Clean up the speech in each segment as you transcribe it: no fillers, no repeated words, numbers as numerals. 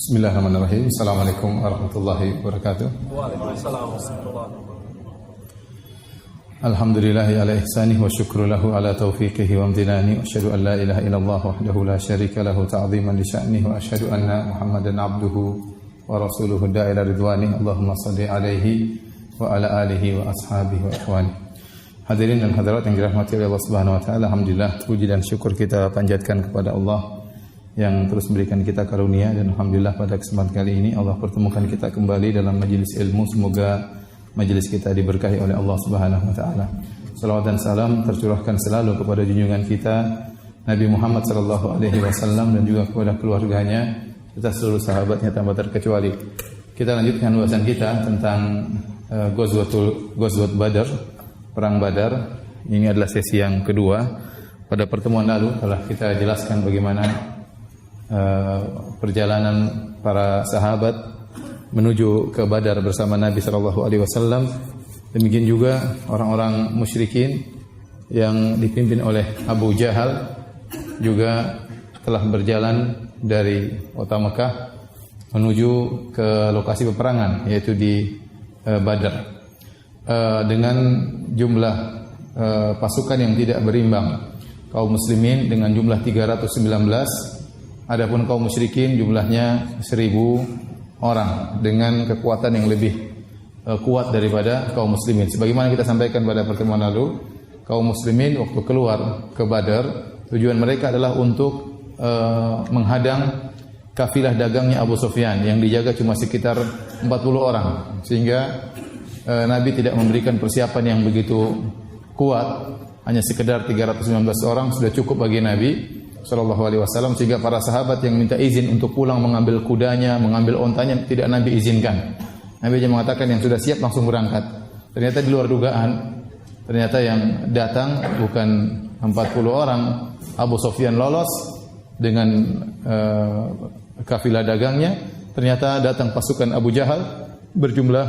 Bismillahirrahmanirrahim. Assalamualaikum warahmatullahi wabarakatuh. Waalaikumsalam warahmatullahi wabarakatuh. Alhamdulillahi ala ihsanih wa syukru lahu ala taufiqihi wa amtinani wa asyhadu an la ilaha illallah wahdahu la syarika lahu ta'ziman li sya'nihi wa asyhadu anna Muhammadan abduhu wa rasuluhu da'ila ridwani. Allahumma shalli alaihi wa ala alihi wa ashabihi wa ikhwani. Hadirin dan hadirat yang dirahmati oleh Allah Subhanahu wa taala, alhamdulillah puji dan syukur kita panjatkan kepada Allah yang terus memberikan kita karunia, dan alhamdulillah pada kesempatan kali ini Allah pertemukan kita kembali dalam majelis ilmu. Semoga majelis kita diberkahi oleh Allah Subhanahu wa taala. Salawat dan salam tercurahkan selalu kepada junjungan kita Nabi Muhammad sallallahu alaihi wasallam dan juga kepada keluarganya serta seluruh sahabatnya tanpa terkecuali. Kita lanjutkan bahasan kita tentang Ghazwat Badar, perang Badar. Ini adalah sesi yang kedua. Pada pertemuan lalu telah kita jelaskan bagaimana perjalanan para sahabat menuju ke Badar bersama Nabi sallallahu alaihi wasallam. Demikian juga orang-orang musyrikin yang dipimpin oleh Abu Jahal juga telah berjalan dari kota Mekah menuju ke lokasi peperangan, yaitu di Badar, dengan jumlah pasukan yang tidak berimbang. Kaum muslimin dengan jumlah 319, adapun kaum musyrikin jumlahnya 1000 orang dengan kekuatan yang lebih kuat daripada kaum muslimin. Sebagaimana kita sampaikan pada pertemuan lalu, kaum muslimin waktu keluar ke Badar, tujuan mereka adalah untuk menghadang kafilah dagangnya Abu Sufyan yang dijaga cuma sekitar 40 orang, sehingga Nabi tidak memberikan persiapan yang begitu kuat. Hanya sekedar 319 orang sudah cukup bagi Nabi sallallahu alaihi wasallam, sehingga para sahabat yang minta izin untuk pulang mengambil kudanya, mengambil ontanya, tidak Nabi izinkan. Nabi hanya mengatakan yang sudah siap langsung berangkat. Ternyata di luar dugaan, ternyata yang datang bukan 40 orang. Abu Sufyan lolos dengan kafilah dagangnya, ternyata datang pasukan Abu Jahal berjumlah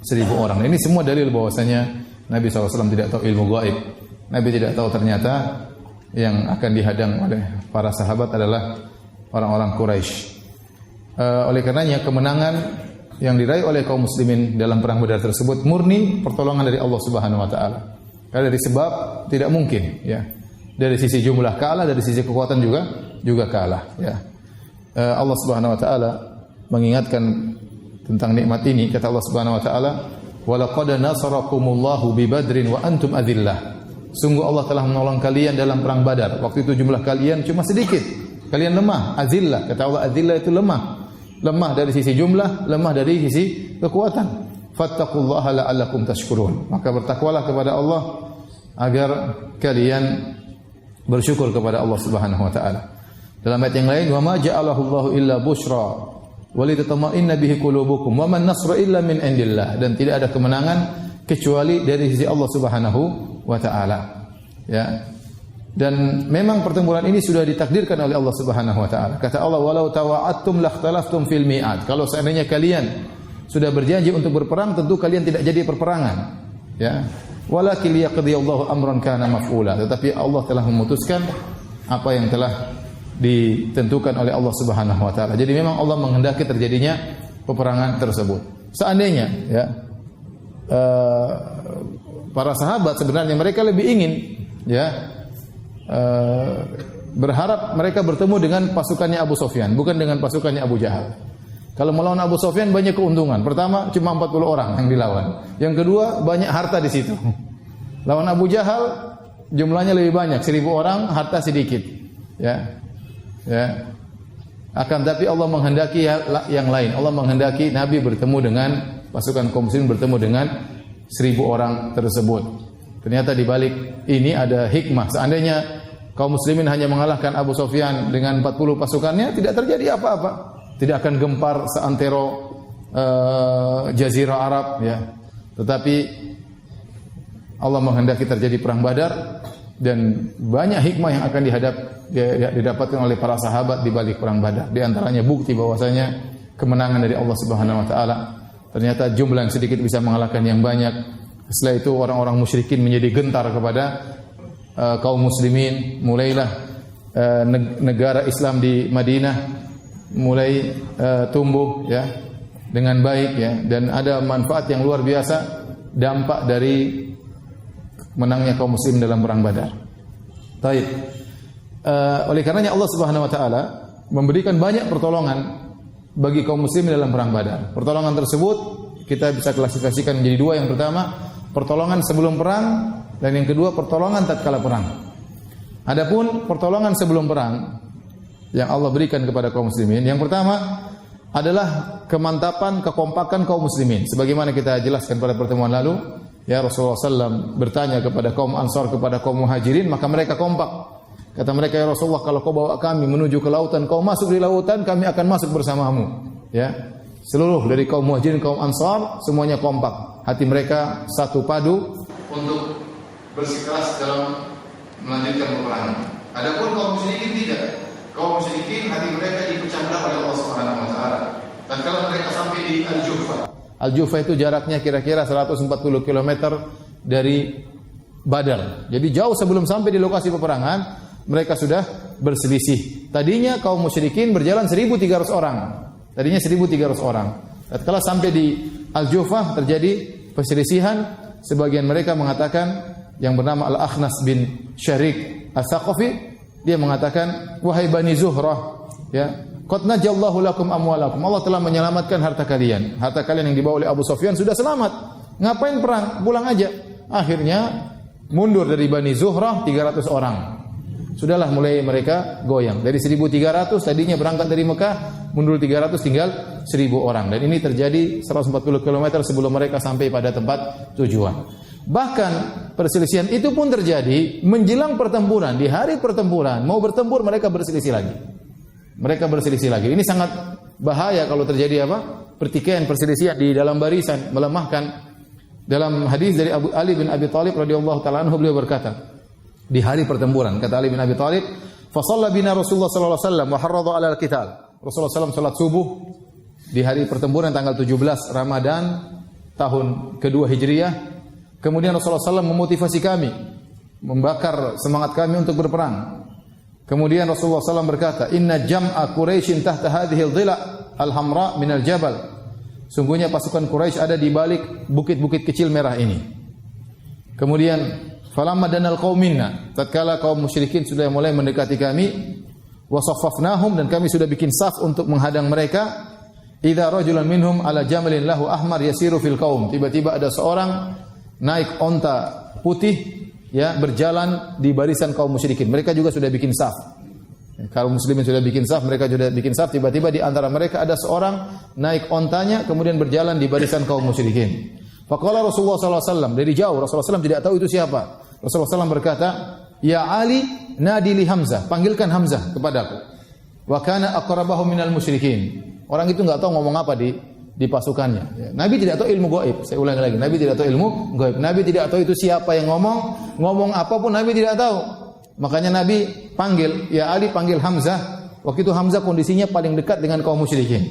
1000 orang. Ini semua dalil bahwasanya Nabi SAW tidak tahu ilmu gaib. Nabi tidak tahu ternyata yang akan dihadang oleh para sahabat adalah orang-orang Quraisy. Oleh karenanya kemenangan yang diraih oleh kaum muslimin dalam perang Badar tersebut murni pertolongan dari Allah Subhanahu wa taala. Karena dari sebab tidak mungkin, ya. Dari sisi jumlah kalah, dari sisi kekuatan juga kalah, ya. Allah Subhanahu wa taala mengingatkan tentang nikmat ini. Kata Allah Subhanahu wa taala, "Wa laqad nasarakumullahu bi Badrin wa antum adillah." Sungguh Allah telah menolong kalian dalam perang Badar. Waktu itu jumlah kalian cuma sedikit. Kalian lemah, azillah. Kata Allah, azillah itu lemah. Lemah dari sisi jumlah, lemah dari sisi kekuatan. Fattaqullaha la'allakum tashkurun. Maka bertakwalah kepada Allah agar kalian bersyukur kepada Allah Subhanahu wa taala. Dalam ayat yang lain, "Wa ma ja'alahu Allahu illa busyra wa litatma'inna bihi qulubukum wa man nasru illa min indillah." Dan tidak ada kemenangan kecuali dari sisi Allah Subhanahu wa taala. Ya. Dan memang pertempuran ini sudah ditakdirkan oleh Allah Subhanahu wa taala. Kata Allah, "Walau tawa'attum lakhtalaftum fil mi'ad." Kalau seandainya kalian sudah berjanji untuk berperang, tentu kalian tidak jadi perperangan. Ya. Walakin liyaqdiyallahu amran kana maf'ula. Tetapi Allah telah memutuskan apa yang telah ditentukan oleh Allah Subhanahu wa taala. Jadi memang Allah menghendaki terjadinya peperangan tersebut. Seandainya, ya, para sahabat sebenarnya mereka lebih ingin, ya, berharap mereka bertemu dengan pasukannya Abu Sufyan, bukan dengan pasukannya Abu Jahal. Kalau melawan Abu Sufyan banyak keuntungan. Pertama, cuma 40 orang yang dilawan. Yang kedua, banyak harta di situ. Lawan Abu Jahal jumlahnya lebih banyak, 1000 orang, harta sedikit. Ya. Ya. Akan tapi Allah menghendaki yang lain. Allah menghendaki Nabi bertemu dengan pasukan kaum muslimin, bertemu dengan 1000 orang tersebut. Ternyata di balik ini ada hikmah. Seandainya kaum muslimin hanya mengalahkan Abu Sufyan dengan 40 pasukannya, tidak terjadi apa-apa. Tidak akan gempar seantero Jazirah Arab, ya. Tetapi Allah menghendaki terjadi perang Badar, dan banyak hikmah yang akan didapatkan oleh para sahabat di balik perang Badar. Di antaranya bukti bahwasanya kemenangan dari Allah Subhanahu wa taala. Ternyata jumlah yang sedikit bisa mengalahkan yang banyak. Setelah itu orang-orang musyrikin menjadi gentar kepada kaum muslimin. Mulailah negara Islam di Madinah mulai tumbuh ya dengan baik ya, dan ada manfaat yang luar biasa dampak dari menangnya kaum muslim dalam perang Badar. Baik. Oleh karenanya Allah Subhanahu wa taala memberikan banyak pertolongan bagi kaum muslimin dalam perang Badar. Pertolongan tersebut kita bisa klasifikasikan menjadi dua. Yang pertama, pertolongan sebelum perang, dan yang kedua pertolongan tatkala perang. Adapun pertolongan sebelum perang yang Allah berikan kepada kaum muslimin, yang pertama adalah kemantapan, kekompakan kaum muslimin. Sebagaimana kita jelaskan pada pertemuan lalu, ya Rasulullah SAW bertanya kepada kaum Ansar, kepada kaum Muhajirin, maka mereka kompak. Kata mereka, ya Rasulullah, kalau kau bawa kami menuju ke lautan, kau masuk di lautan, kami akan masuk bersamamu. Ya, seluruh dari kaum Muhajirin, kaum Ansar, semuanya kompak. Hati mereka satu padu untuk bersikeras dalam melanjutkan peperangan. Adapun kaum musyrikin tidak. Kaum musyrikin hati mereka dipecah belah oleh Allah Subhanahu wa taala. Dan kalau mereka sampai di Al-Juhfa. Al-Juhfa itu jaraknya kira-kira 140 km dari Badar. Jadi jauh sebelum sampai di lokasi peperangan, mereka sudah berselisih. Tadinya kaum musyrikin berjalan 1.300 orang. Tadinya 1.300 orang. Setelah sampai di Al-Juhfa terjadi perselisihan. Sebagian mereka mengatakan, yang bernama Al-Akhnas bin Syarik As-Saqafi, dia mengatakan, wahai Bani Zuhrah, ya, qad najallahu lakum amwalakum. Allah telah menyelamatkan harta kalian. Harta kalian yang dibawa oleh Abu Sufyan sudah selamat. Ngapain perang? Pulang aja. Akhirnya mundur dari Bani Zuhrah 300 orang. Sudahlah mulai mereka goyang. Dari 1.300 tadinya berangkat dari Mekah, mundur 300 tinggal 1.000 orang. Dan ini terjadi 140 km sebelum mereka sampai pada tempat tujuan. Bahkan perselisihan itu pun terjadi menjelang pertempuran. Di hari pertempuran, mau bertempur mereka berselisih lagi. Mereka berselisih lagi. Ini sangat bahaya kalau terjadi apa? Pertikaian, perselisihan di dalam barisan, melemahkan. Dalam hadis dari Ali bin Abi Thalib radhiyallahu taala anhu, beliau berkata, di hari pertempuran, kata Ali bin Abi Thalib, fa shalla bina Rasulullah sallallahu alaihi wasallam wa harradha 'ala al-qital. Rasulullah SAW salat subuh di hari pertempuran tanggal 17 Ramadan tahun kedua Hijriah. Kemudian Rasulullah SAW memotivasi kami, membakar semangat kami untuk berperang. Kemudian Rasulullah SAW berkata, Inna jam'a Quraisyin tahta hadhihi al-dhila' al-hamra min al-jabal. Sungguhnya pasukan Quraisy ada di balik bukit-bukit kecil merah ini. Kemudian, falamma danal qaum minna, tatkala kaum musyrikin sudah mulai mendekati kami, wa saffafnahum, dan kami sudah bikin saf untuk menghadang mereka. Idza rajulan minhum ala jamalin lahu ahmar yasiru fil qaum. Tiba-tiba ada seorang naik onta putih, ya, berjalan di barisan kaum musyrikin. Mereka juga sudah bikin saf. Kaum muslimin sudah bikin saf, mereka juga bikin saf. Tiba-tiba di antara mereka ada seorang naik ontanya kemudian berjalan di barisan kaum musyrikin. Faqala Rasulullah sallallahu alaihi wasallam, dari jauh Rasulullah SAW tidak tahu itu siapa. Rasulullah SAW berkata, "Ya Ali, nadi li Hamzah, panggilkan Hamzah kepadaku." Wa kana aqrabahu minal musyrikin. Orang itu enggak tahu ngomong apa di pasukannya. Ya. Nabi tidak tahu ilmu gaib. Saya ulangi lagi, Nabi tidak tahu ilmu gaib. Nabi tidak tahu itu siapa yang ngomong apapun Nabi tidak tahu. Makanya Nabi panggil, ya Ali, panggil Hamzah. Waktu itu Hamzah kondisinya paling dekat dengan kaum musyrikin.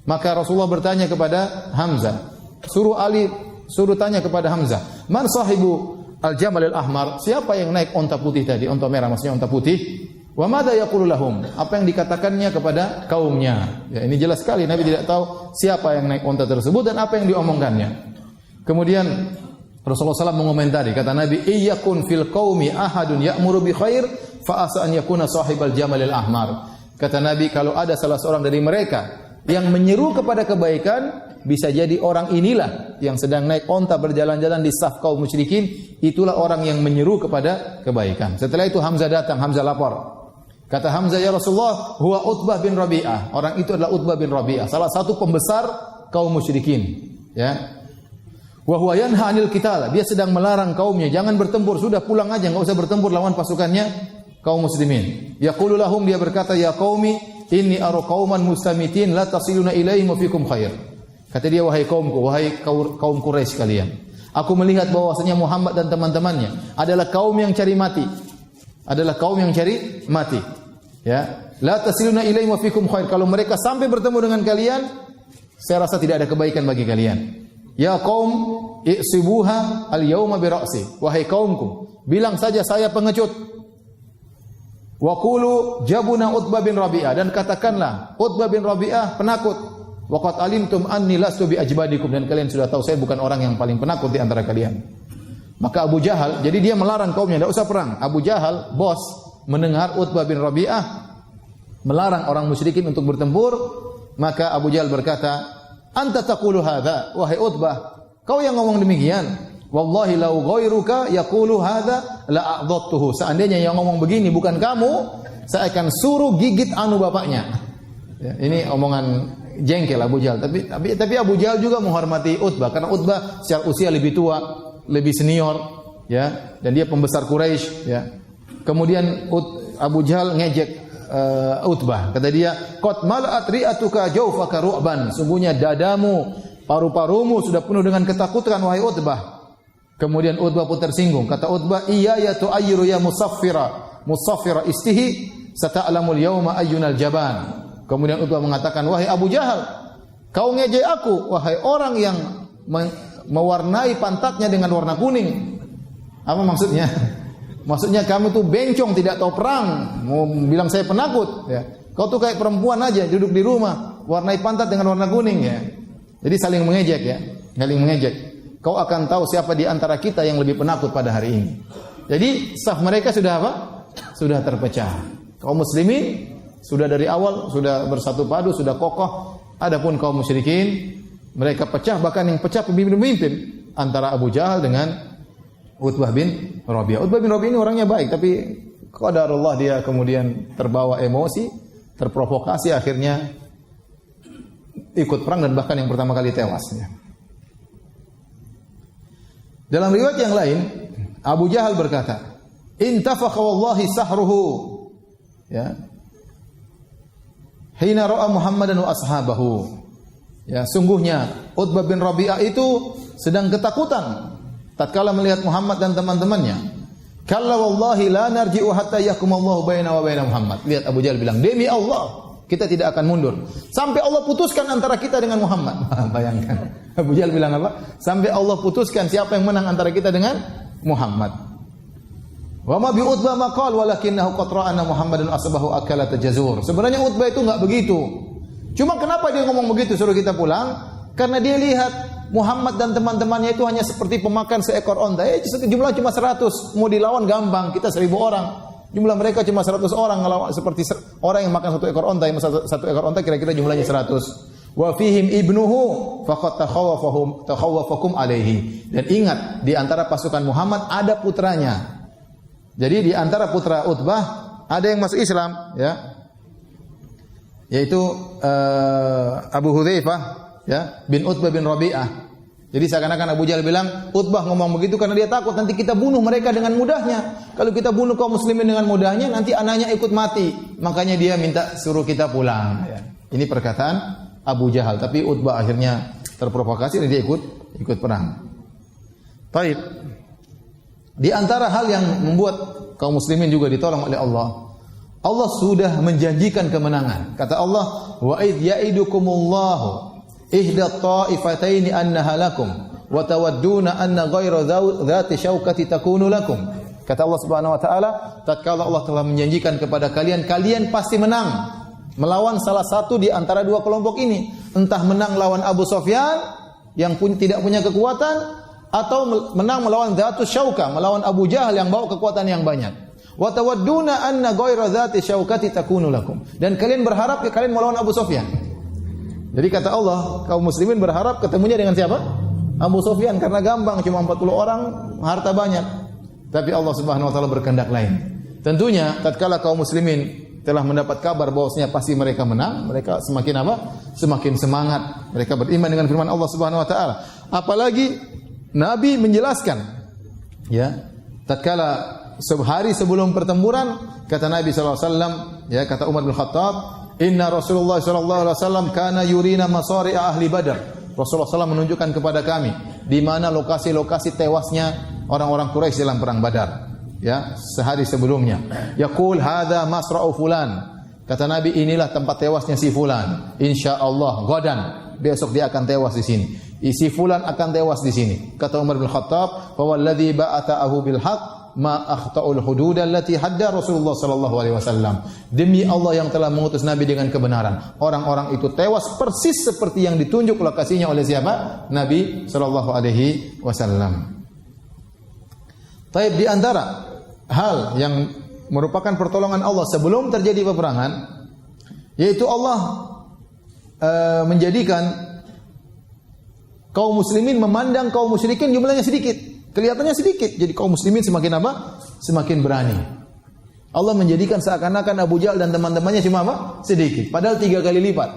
Maka Rasulullah bertanya kepada Hamzah, suruh tanya kepada Hamzah, "Man sahibu al-jamal al-ahmar?" Siapa yang naik onta putih tadi? Onta merah maksudnya onta putih. Wa madza yaqulu lahum? Apa yang dikatakannya kepada kaumnya? Ya, ini jelas sekali Nabi tidak tahu siapa yang naik onta tersebut dan apa yang diomongkannya. Kemudian Rasulullah SAW mengomentari, kata Nabi, "Iyakun fil qaumi ahadun ya'muru bi khair fa asa an yakuna sahibal jamal al-ahmar." Kata Nabi, kalau ada salah seorang dari mereka yang menyeru kepada kebaikan, bisa jadi orang inilah yang sedang naik onta berjalan-jalan di saf kaum musyrikin, itulah orang yang menyeru kepada kebaikan. Setelah itu Hamzah datang, Hamzah lapor. Kata Hamzah, "Ya Rasulullah, huwa Utbah bin Rabi'ah." Orang itu adalah Utbah bin Rabi'ah, salah satu pembesar kaum musyrikin, ya. Wa huwa yanha 'anil qital. Dia sedang melarang kaumnya jangan bertempur, sudah pulang aja, enggak usah bertempur lawan pasukannya kaum muslimin. Yaqulu lahum, dia berkata, "Ya qaumi, inni aru qauman mustamitin la tasiluna ilaihim wa fikum khair." Kata dia, wahai kaumku, wahai kaum Quraisy kalian, aku melihat bahwasanya Muhammad dan teman-temannya adalah kaum yang cari mati. Adalah kaum yang cari mati. Ya, la tasiluna ilaihim wa fikum khair. Kalau mereka sampai bertemu dengan kalian, saya rasa tidak ada kebaikan bagi kalian. Ya qaum, i'sibuha al-yauma bi ra'si. Wahai kaumku, bilang saja saya pengecut. Wa qulu jabuna Utbah bin Rabi'ah, dan katakanlah Utbah bin Rabi'ah penakut. Wa qad alimtum anni lastu bi ajbadikum, dan kalian sudah tahu saya bukan orang yang paling penakut di antara kalian. Maka Abu Jahal, jadi dia melarang kaumnya tidak usah perang. Abu Jahal, bos, mendengar Utbah bin Rabi'ah melarang orang musyrikin untuk bertempur, maka Abu Jahal berkata, "Anta taqulu hadza, wahai Utbah, kau yang ngomong demikian. Wallahi law ghairuka yaqulu hadza la a'dadtuhu." Seandainya yang ngomong begini bukan kamu, saya akan suruh gigit anu bapaknya. Ya, ini omongan jengkel Abu Jahal, tapi Abu Jahal juga menghormati Utbah karena Utbah secara usia lebih tua, lebih senior, ya, dan dia pembesar Quraisy, ya. Kemudian Abu Jahal ngejek Utbah, kata dia, "Qad mala'at ri'atuka jawfaka ru'ban." Sungguhnya dadamu, paru-parumu sudah penuh dengan ketakutan wahai Utbah. Kemudian Utbah pun tersinggung, kata Utbah, "Iya ya tu'ayyiru ya musaffira istihi, sata'lamul yawma ayyunal jaban." Kemudian Utbah mengatakan, "Wahai Abu Jahal, kau ngejek aku, wahai orang yang mewarnai pantatnya dengan warna kuning." Apa maksudnya? Maksudnya kamu tuh bencong, tidak tahu perang, mau bilang saya penakut, ya. Kau tuh kayak perempuan aja, duduk di rumah, warnai pantat dengan warna kuning, ya. Jadi saling mengejek, ya. Saling mengejek. Kau akan tahu siapa di antara kita yang lebih penakut pada hari ini. Jadi saf mereka sudah apa? Sudah terpecah. Kaum muslimin sudah dari awal sudah bersatu padu, sudah kokoh. Adapun kaum musyrikin, mereka pecah, bahkan yang pecah pemimpin-pemimpin antara Abu Jahal dengan Utbah bin Rabi'ah. Utbah bin Rabi'ah ini orangnya baik, tapi qadarullah dia kemudian terbawa emosi, terprovokasi, akhirnya ikut perang dan bahkan yang pertama kali tewas. Dalam riwayat yang lain, Abu Jahal berkata, "Intafakha wallahi sahruhu." Ya. Hina ra'a Muhammadan wa ashabahu. Ya, sungguhnya Utbah bin Rabi'ah itu sedang ketakutan tatkala melihat Muhammad dan teman-temannya. "Kalla wallahi la narji'u hatta yahkumallahu baina wa baina Muhammad." Lihat Abu Jahal bilang, "Demi Allah, kita tidak akan mundur sampai Allah putuskan antara kita dengan Muhammad." Bayangkan. Abu Jahal bilang apa? Sampai Allah putuskan siapa yang menang antara kita dengan Muhammad. Wa ma bi Utbah maqal walakinahu qad ra'ana Muhammadan asbahu akalat jazur. Sebenarnya Utbah itu enggak begitu. Cuma kenapa dia ngomong begitu suruh kita pulang? Karena dia lihat Muhammad dan teman-temannya itu hanya seperti pemakan seekor onta. Jumlah cuma 100, mau dilawan gampang. Kita 1000 orang. Jumlah mereka cuma 100 orang, seperti orang yang makan satu ekor onta. Yang satu ekor onta kira-kira jumlahnya 100. Wa fihim ibnuhu faqad takhawafakum alaihi. Dan ingat, di antara pasukan Muhammad ada putranya. Jadi di antara putra Utbah ada yang masuk Islam, ya. Yaitu Abu Hudzaifah, ya, bin Utbah bin Rabi'ah. Jadi seakan-akan Abu Jahal bilang, Utbah ngomong begitu karena dia takut nanti kita bunuh mereka dengan mudahnya. Kalau kita bunuh kaum muslimin dengan mudahnya, nanti anaknya ikut mati. Makanya dia minta suruh kita pulang. Ya. Ini perkataan Abu Jahal. Tapi Utbah akhirnya terprovokasi dan dia ikut perang. Baik. Di antara hal yang membuat kaum muslimin juga ditolong oleh Allah, Allah sudah menjanjikan kemenangan. Kata Allah, "Wa idh ya'idukumullahu ihda ta'ifataini annaha lakum wa tawadduna anna ghayra dzati syaukati takunu lakum." Kata Allah Subhanahu wa taala, tatkala Allah telah menjanjikan kepada kalian pasti menang melawan salah satu di antara dua kelompok ini. Entah menang lawan Abu Sufyan yang tidak punya kekuatan, atau menang melawan Dzatus Syauka, melawan Abu Jahal yang bawa kekuatan yang banyak. Wa tawadduna anna ghayra dzati syaukati takunu lakum. Dan kalian berharap kalian melawan Abu Sufyan. Jadi kata Allah, kaum muslimin berharap ketemunya dengan siapa? Abu Sufyan, karena gampang, cuma 40 orang, harta banyak. Tapi Allah Subhanahu wa taala berkehendak lain. Tentunya tatkala kaum muslimin telah mendapat kabar bahwasanya pasti mereka menang, mereka semakin apa? Semakin semangat. Mereka beriman dengan firman Allah Subhanahu wa taala. Apalagi Nabi menjelaskan, ya, tatkala sehari sebelum pertempuran, kata Nabi sallallahu alaihi wasallam, ya, kata Umar bin Khattab, "Inna Rasulullah sallallahu alaihi wasallam kana yurina masari'a ahli Badar." Rasulullah SAW menunjukkan kepada kami di mana lokasi-lokasi tewasnya orang-orang Quraisy dalam perang Badar. Ya, sehari sebelumnya. Yaqul hadza masra'u fulan. Kata Nabi, inilah tempat tewasnya si fulan. Insyaallah gadan, besok dia akan tewas di sini. Si fulan akan tewas di sini. Kata Umar bin Khattab, "Fa walladzi ba'athahu bil haqq ma akhta'ul hudud allati hadda Rasulullah sallallahu alaihi wasallam. Demi Allah yang telah mengutus Nabi dengan kebenaran, orang-orang itu tewas persis seperti yang ditunjuk lokasinya oleh siapa? Nabi sallallahu alaihi wasallam. Taib, di antara hal yang merupakan pertolongan Allah sebelum terjadi peperangan, yaitu Allah menjadikan kaum muslimin memandang kaum musyrikin jumlahnya sedikit. Kelihatannya sedikit, jadi kaum muslimin semakin apa? Semakin berani. Allah menjadikan seakan-akan Abu Jahal dan teman-temannya cuma apa? Sedikit, padahal 3 kali lipat.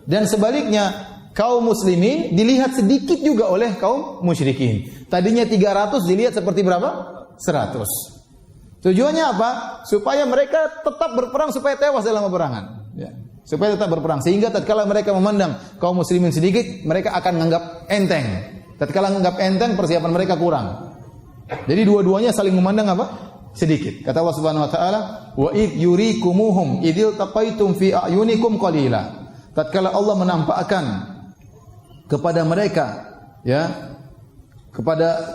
Dan sebaliknya, kaum muslimin dilihat sedikit juga oleh kaum musyrikin. Tadinya 300 dilihat seperti berapa? 100. Tujuannya apa? Supaya mereka tetap berperang, supaya tewas dalam peperangan. Ya. Supaya tetap berperang. Sehingga tatkala mereka memandang kaum muslimin sedikit, mereka akan menganggap enteng. Tatkala menganggap enteng, persiapan mereka kurang. Jadi dua-duanya saling memandang apa? Sedikit. Kata Allah Subhanahu wa taala, "Wa id yurikumuhum idil taqaitum fi a'yunikum qalila." Tatkala Allah menampakkan kepada mereka, ya,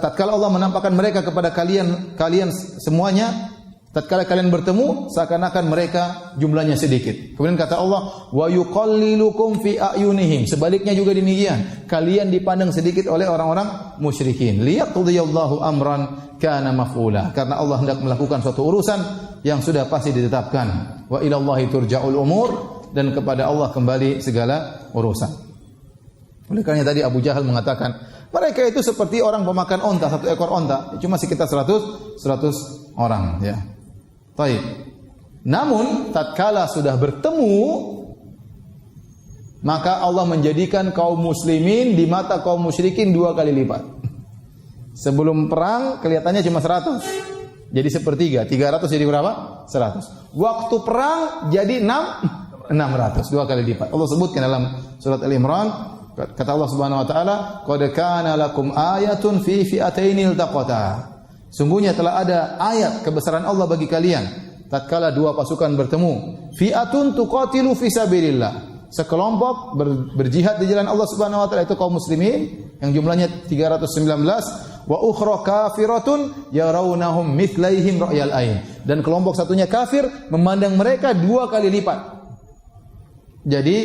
tatkala Allah menampakkan mereka kepada kalian semuanya, tatkala kalian bertemu seakan-akan mereka jumlahnya sedikit. Kemudian kata Allah, wa yuqallilukum fi a'yunihim. Sebaliknya juga demikian, kalian dipandang sedikit oleh orang-orang musyrikin. Liyaqdiyallahu amran kana maf'ula. Karena Allah hendak melakukan suatu urusan yang sudah pasti ditetapkan. Wa ilallahi turja'ul umur, dan kepada Allah kembali segala urusan. Oleh karena tadi Abu Jahal mengatakan, mereka itu seperti orang pemakan onta, satu ekor onta, cuma sekitar 100 orang, ya. Baik. Namun tatkala sudah bertemu, maka Allah menjadikan kaum muslimin di mata kaum musyrikin 2 kali lipat. Sebelum perang kelihatannya cuma 100. Jadi sepertiga, 300 jadi berapa? 100. Waktu perang jadi 600, 2 kali lipat. Allah sebutkan dalam surat Al-Imran, kata Allah Subhanahu wa taala, "Qad kana lakum ayatun fi fi'ataini iltaqata." Sungguhnya telah ada ayat kebesaran Allah bagi kalian tatkala 2 pasukan bertemu. Fi'atun tuqatilu fi sabilillah. Sekelompok berjihad di jalan Allah Subhanahu wa taala, itu kaum muslimin yang jumlahnya 319, wa ukhra kafiratun yarawnahum mithlaihim ra'yal ain. Dan kelompok satunya kafir memandang mereka 2 kali lipat. Jadi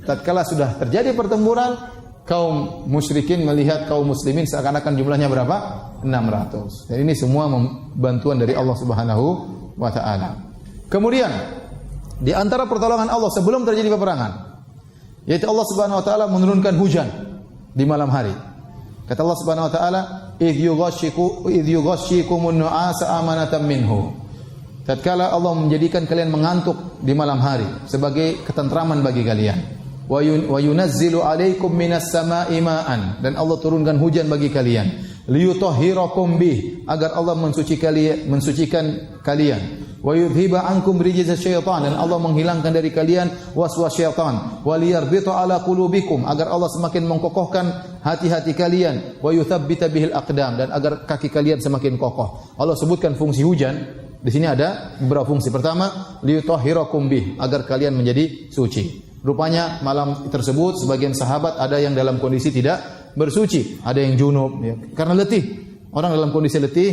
tatkala sudah terjadi pertempuran, kaum musyrikin melihat kaum muslimin seakan-akan jumlahnya berapa? 600. Dan ini semua bantuan dari Allah Subhanahu wa taala. Kemudian di antara pertolongan Allah sebelum terjadi peperangan, yaitu Allah Subhanahu wa taala menurunkan hujan di malam hari. Kata Allah Subhanahu wa taala, "Idh yughashshikumun nu'asa amanatan minhu." Tatkala Allah menjadikan kalian mengantuk di malam hari sebagai ketentraman bagi kalian. Wa yunazzilu 'alaikum minas sama'i ma'an, dan Allah turunkan hujan bagi kalian. Liyutahhirakum bih, agar Allah mensucikan kalian. Wa yudhiba ankum rijza syaitan, dan Allah menghilangkan dari kalian waswas syaitan. Wa liyarbita 'ala qulubikum, agar Allah semakin mengkokohkan hati-hati kalian. Wa yuthabbita bihil aqdam, dan agar kaki kalian semakin kokoh. Allah sebutkan fungsi hujan. Di sini ada beberapa fungsi. Pertama, liyutahhirakum bih, agar kalian menjadi suci. Rupanya malam tersebut sebagian sahabat ada yang dalam kondisi tidak bersuci, ada yang junub, ya, karena letih. Orang dalam kondisi letih,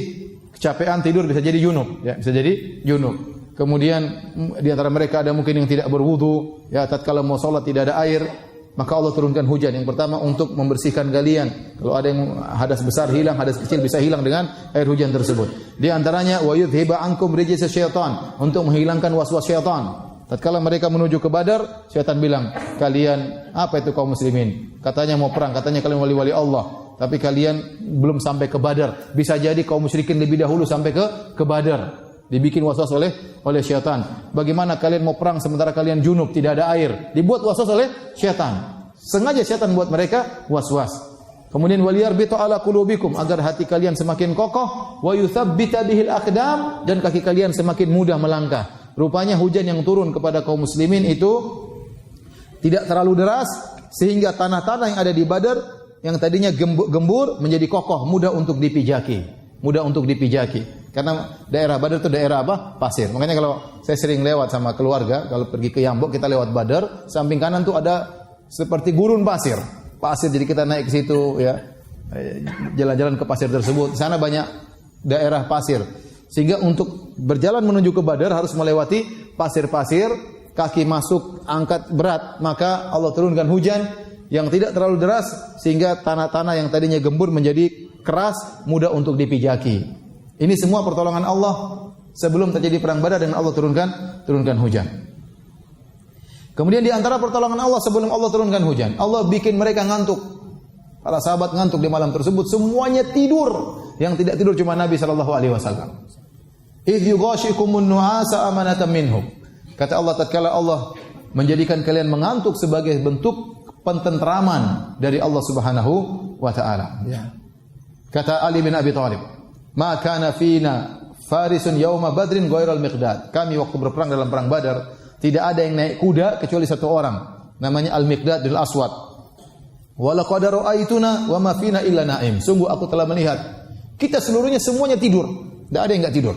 kecapean tidur bisa jadi junub, ya, bisa jadi junub. Kemudian di antara mereka ada mungkin yang tidak berwudu, ya, tatkala mau salat tidak ada air, maka Allah turunkan hujan. Yang pertama untuk membersihkan kalian. Kalau ada yang hadas besar hilang, hadas kecil bisa hilang dengan air hujan tersebut. Di antaranya wa yudhiba ankum rijza syaitan, untuk menghilangkan waswas syaitan. Tatkala mereka menuju ke Badar, syaitan bilang, "Kalian apa itu kaum muslimin? Katanya mau perang, katanya kalian wali-wali Allah, tapi kalian belum sampai ke Badar. Bisa jadi kaum musyrikin lebih dahulu sampai ke Badar." Dibikin waswas oleh syaitan. Bagaimana kalian mau perang sementara kalian junub, tidak ada air? Dibuat waswas oleh syaitan. Sengaja syaitan buat mereka waswas. Kemudian waliyarbita 'ala qulubikum, agar hati kalian semakin kokoh, wa yuthabbita bihil aqdam, dan kaki kalian semakin mudah melangkah. Rupanya hujan yang turun kepada kaum muslimin itu tidak terlalu deras, sehingga tanah-tanah yang ada di Badar yang tadinya gembur menjadi kokoh, mudah untuk dipijaki. Karena daerah Badar itu daerah apa? Pasir. Makanya kalau saya sering lewat sama keluarga, kalau pergi ke Yambok kita lewat Badar, samping kanan tuh ada seperti gurun pasir. Pasir, jadi kita naik ke situ, ya. Jalan-jalan ke pasir tersebut. Di sana banyak daerah pasir. Sehingga untuk berjalan menuju ke Badar harus melewati pasir-pasir, kaki masuk angkat berat, maka Allah turunkan hujan yang tidak terlalu deras sehingga tanah-tanah yang tadinya gembur menjadi keras, mudah untuk dipijaki. Ini semua pertolongan Allah sebelum terjadi perang Badar dan Allah turunkan hujan. Kemudian di antara pertolongan Allah sebelum Allah turunkan hujan, Allah bikin mereka ngantuk. Para sahabat ngantuk di malam tersebut, semuanya tidur. Yang tidak tidur cuma Nabi sallallahu alaihi wasallam. Idh yughashikumun nu'asa amanatan minhum. Kata Allah, tatkala Allah menjadikan kalian mengantuk sebagai bentuk pententraman dari Allah Subhanahu wa taala. Ya. Kata Ali bin Abi Thalib, "Ma kana fina farisun yauma badrin ghairal miqdad." Kami waktu berperang dalam perang Badar, tidak ada yang naik kuda kecuali satu orang, namanya Al-Miqdad bin Al-Aswad. Wa laqad ra'aituna wa ma fina illa na'im. Sungguh aku telah melihat kita seluruhnya semuanya tidur, tidak ada yang enggak tidur.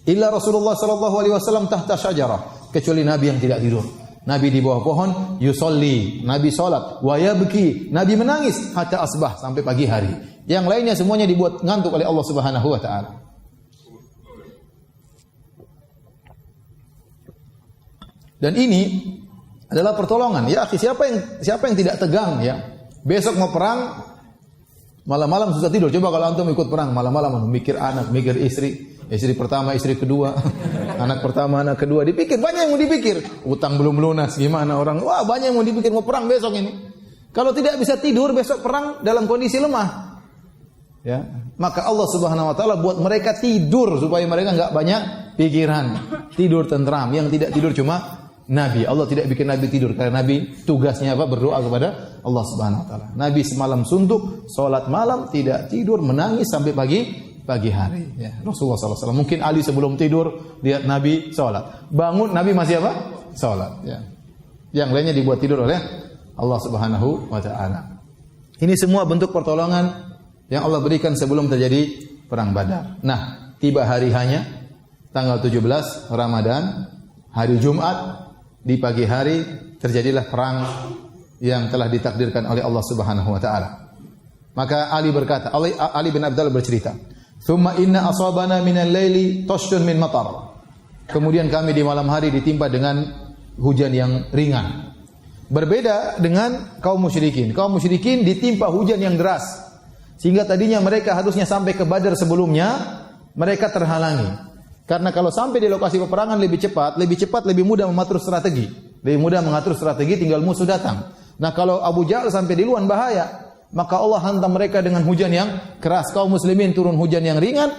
Illa Rasulullah sallallahu alaihi wasallam tahta syajarah, kecuali Nabi yang tidak tidur. Nabi di bawah pohon, yusolli, Nabi salat, wa yabki, Nabi menangis hatta asbah, sampai pagi hari. Yang lainnya semuanya dibuat ngantuk oleh Allah Subhanahu wa taala. Dan ini adalah pertolongan. Ya, siapa yang tidak tegang ya? Besok mau perang, malam-malam susah tidur. Coba kalau antum ikut perang malam-malam mikir anak, mikir istri pertama, istri kedua, anak pertama, anak kedua, dipikir banyak yang mau dipikir. Utang belum lunas, gimana orang? Wah, banyak yang mau dipikir, mau perang besok ini. Kalau tidak bisa tidur besok perang dalam kondisi lemah. Ya, maka Allah Subhanahu wa taala buat mereka tidur supaya mereka enggak banyak pikiran. Tidur tentram. Yang tidak tidur cuma Nabi. Allah tidak bikin Nabi tidur karena Nabi tugasnya apa? Berdoa kepada Allah Subhanahu wa taala. Nabi semalam suntuk, salat malam, tidak tidur, menangis sampai pagi hari. Ya, Rasulullah SAW. Mungkin Ali sebelum tidur lihat Nabi salat. Bangun Nabi masih apa? Salat. Ya. Yang lainnya dibuat tidur oleh Allah Subhanahu wa taala. Ini semua bentuk pertolongan yang Allah berikan sebelum terjadi perang Badar. Nah, tiba hari hanya tanggal 17 Ramadan, hari Jumat, di pagi hari terjadilah perang yang telah ditakdirkan oleh Allah Subhanahu wa taala. Maka Ali berkata, Ali bin Abi Thalib bercerita, "Tsumma inna asabana minal laili tashun min matar." Kemudian kami di malam hari ditimpa dengan hujan yang ringan. Berbeda dengan kaum musyrikin. Kaum musyrikin ditimpa hujan yang deras. Sehingga tadinya mereka harusnya sampai ke Badar sebelumnya, mereka terhalangi. Karena kalau sampai di lokasi peperangan lebih cepat, lebih mudah mengatur strategi. Lebih mudah mengatur strategi, tinggal musuh datang. Nah, kalau Abu Jahal sampai di luar bahaya, maka Allah hantam mereka dengan hujan yang keras. Kaum muslimin turun hujan yang ringan,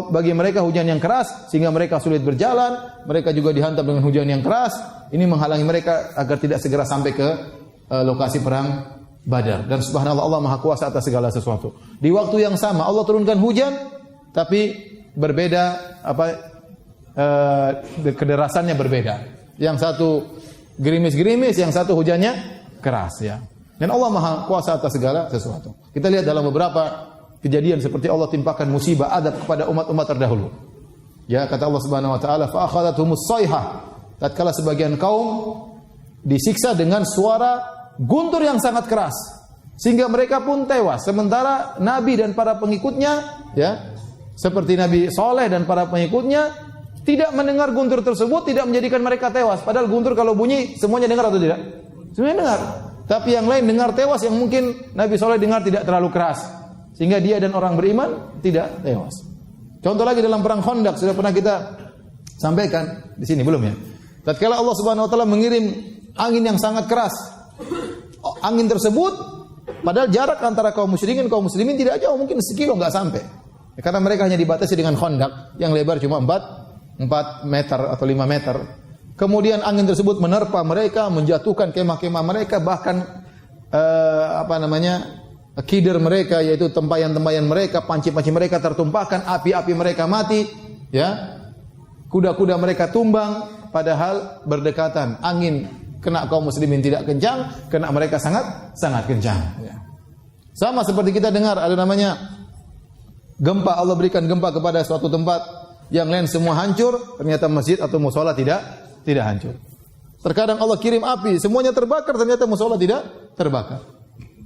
bagi mereka hujan yang keras, sehingga mereka sulit berjalan. Mereka juga dihantam dengan hujan yang keras. Ini menghalangi mereka agar tidak segera sampai ke lokasi perang Badar. Dan subhanallah, Allah Maha Kuasa atas segala sesuatu. Di waktu yang sama Allah turunkan hujan, tapi berbeda kederasannya berbeda. Yang satu gerimis-gerimis, yang satu hujannya keras ya. Dan Allah Maha Kuasa atas segala sesuatu. Kita lihat dalam beberapa kejadian seperti Allah timpakan musibah adab kepada umat-umat terdahulu. Ya, kata Allah Subhanahu wa taala, "Fa akhadhathumus sayhah." Tatkala sebagian kaum disiksa dengan suara guntur yang sangat keras sehingga mereka pun tewas, sementara Nabi dan para pengikutnya ya, seperti Nabi Saleh dan para pengikutnya tidak mendengar guntur tersebut, tidak menjadikan mereka tewas. Padahal guntur kalau bunyi semuanya dengar atau tidak? Semuanya dengar. Tapi yang lain dengar tewas, yang mungkin Nabi Saleh dengar tidak terlalu keras sehingga dia dan orang beriman tidak tewas. Contoh lagi dalam perang Khandaq, sudah pernah kita sampaikan di sini belum ya? Tatkala Allah Subhanahu wa taala mengirim angin yang sangat keras, angin tersebut padahal jarak antara kaum musyrikin dan kaum muslimin tidak jauh, mungkin sekilo enggak sampai. Karena mereka hanya dibatasi dengan khandaq yang lebar cuma 4 meter atau 5 meter. Kemudian angin tersebut menerpa mereka, menjatuhkan kemah-kemah mereka, bahkan kider mereka, yaitu tempayan-tempayan mereka, panci-panci mereka tertumpahkan, api-api mereka mati, ya. Kuda-kuda mereka tumbang, padahal berdekatan. Angin kena kaum muslimin tidak kencang, kena mereka sangat kencang. Ya. Sama seperti kita dengar ada namanya gempa, Allah berikan gempa kepada suatu tempat, yang lain semua hancur, ternyata masjid atau mushola tidak hancur. Terkadang Allah kirim api, semuanya terbakar, ternyata mushola tidak terbakar.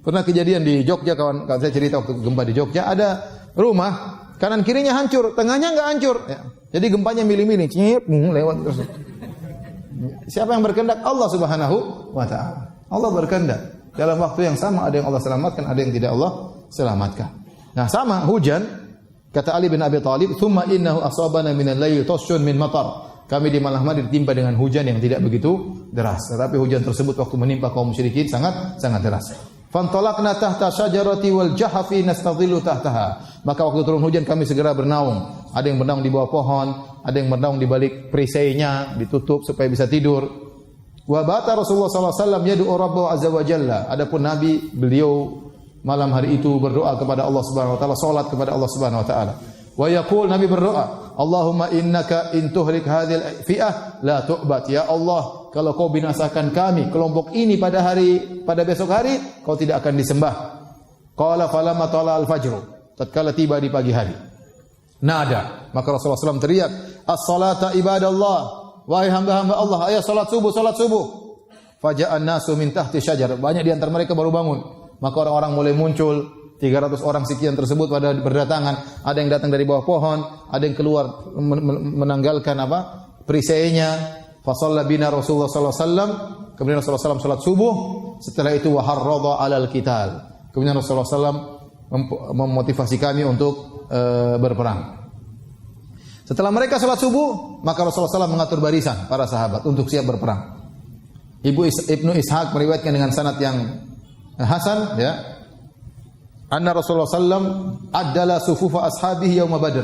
Pernah kejadian di Jogja, kawan saya cerita waktu gempa di Jogja, ada rumah kanan kirinya hancur, tengahnya enggak hancur. Ya. Jadi gempanya milih-milih, lewat terus. Siapa yang berkehendak? Allah Subhanahu wa taala. Allah berkehendak. Dalam waktu yang sama ada yang Allah selamatkan, ada yang tidak Allah selamatkan. Nah, sama hujan, kata Ali bin Abi Thalib, "Tsumma innahu asabana minal lail tasyun min matar." Kami di malam hari ditimpa dengan hujan yang tidak begitu deras. Tetapi hujan tersebut waktu menimpa kaum musyrikin sangat deras. Fantalaqna tahta syajarati wal jahafi nastadhillu tahtaha. Maka waktu turun hujan kami segera bernaung. Ada yang bernaung di bawah pohon, ada yang bernaung di balik perisainya, ditutup supaya bisa tidur. Wa bata Rasulullah sallallahu alaihi wasallam yad'u Rabbahu azza wa jalla. Adapun Nabi, beliau malam hari itu berdoa kepada Allah Subhanahu wa taala, salat kepada Allah Subhanahu wa taala. Wa yaqul, Nabi berdoa, Allahumma innaka in tuhlik hadhil fi'ah la tu'bat. Ya Allah, kalau kau binasakan kami, kelompok ini pada besok hari, kau tidak akan disembah. Qala falamma tala al-fajr. Tatkala tiba di pagi hari. Nada, maka Rasulullah SAW teriak, as-salata ibadallah. Wahai hamba-hamba Allah, ayo salat subuh, salat subuh. Faja'an nasu min tahti syajar. Banyak di antara mereka baru bangun. Maka orang-orang mulai muncul. 300 orang sekian tersebut pada berdatangan, ada yang datang dari bawah pohon, ada yang keluar menanggalkan perisainya. Fa shalla bina Rasulullah sallallahu alaihi wasallam, kemudian Rasulullah sallallahu salat subuh, setelah itu wa harradha 'alal qital. Kemudian Rasulullah sallallahu memotivasi kami untuk berperang. Setelah mereka salat subuh, maka Rasulullah sallallahu mengatur barisan para sahabat untuk siap berperang. Ibnu Ishaq meriwayatkan dengan sanad yang hasan, ya. Anna Rasulullah sallam addala sufufa ashabihi yauma Badr.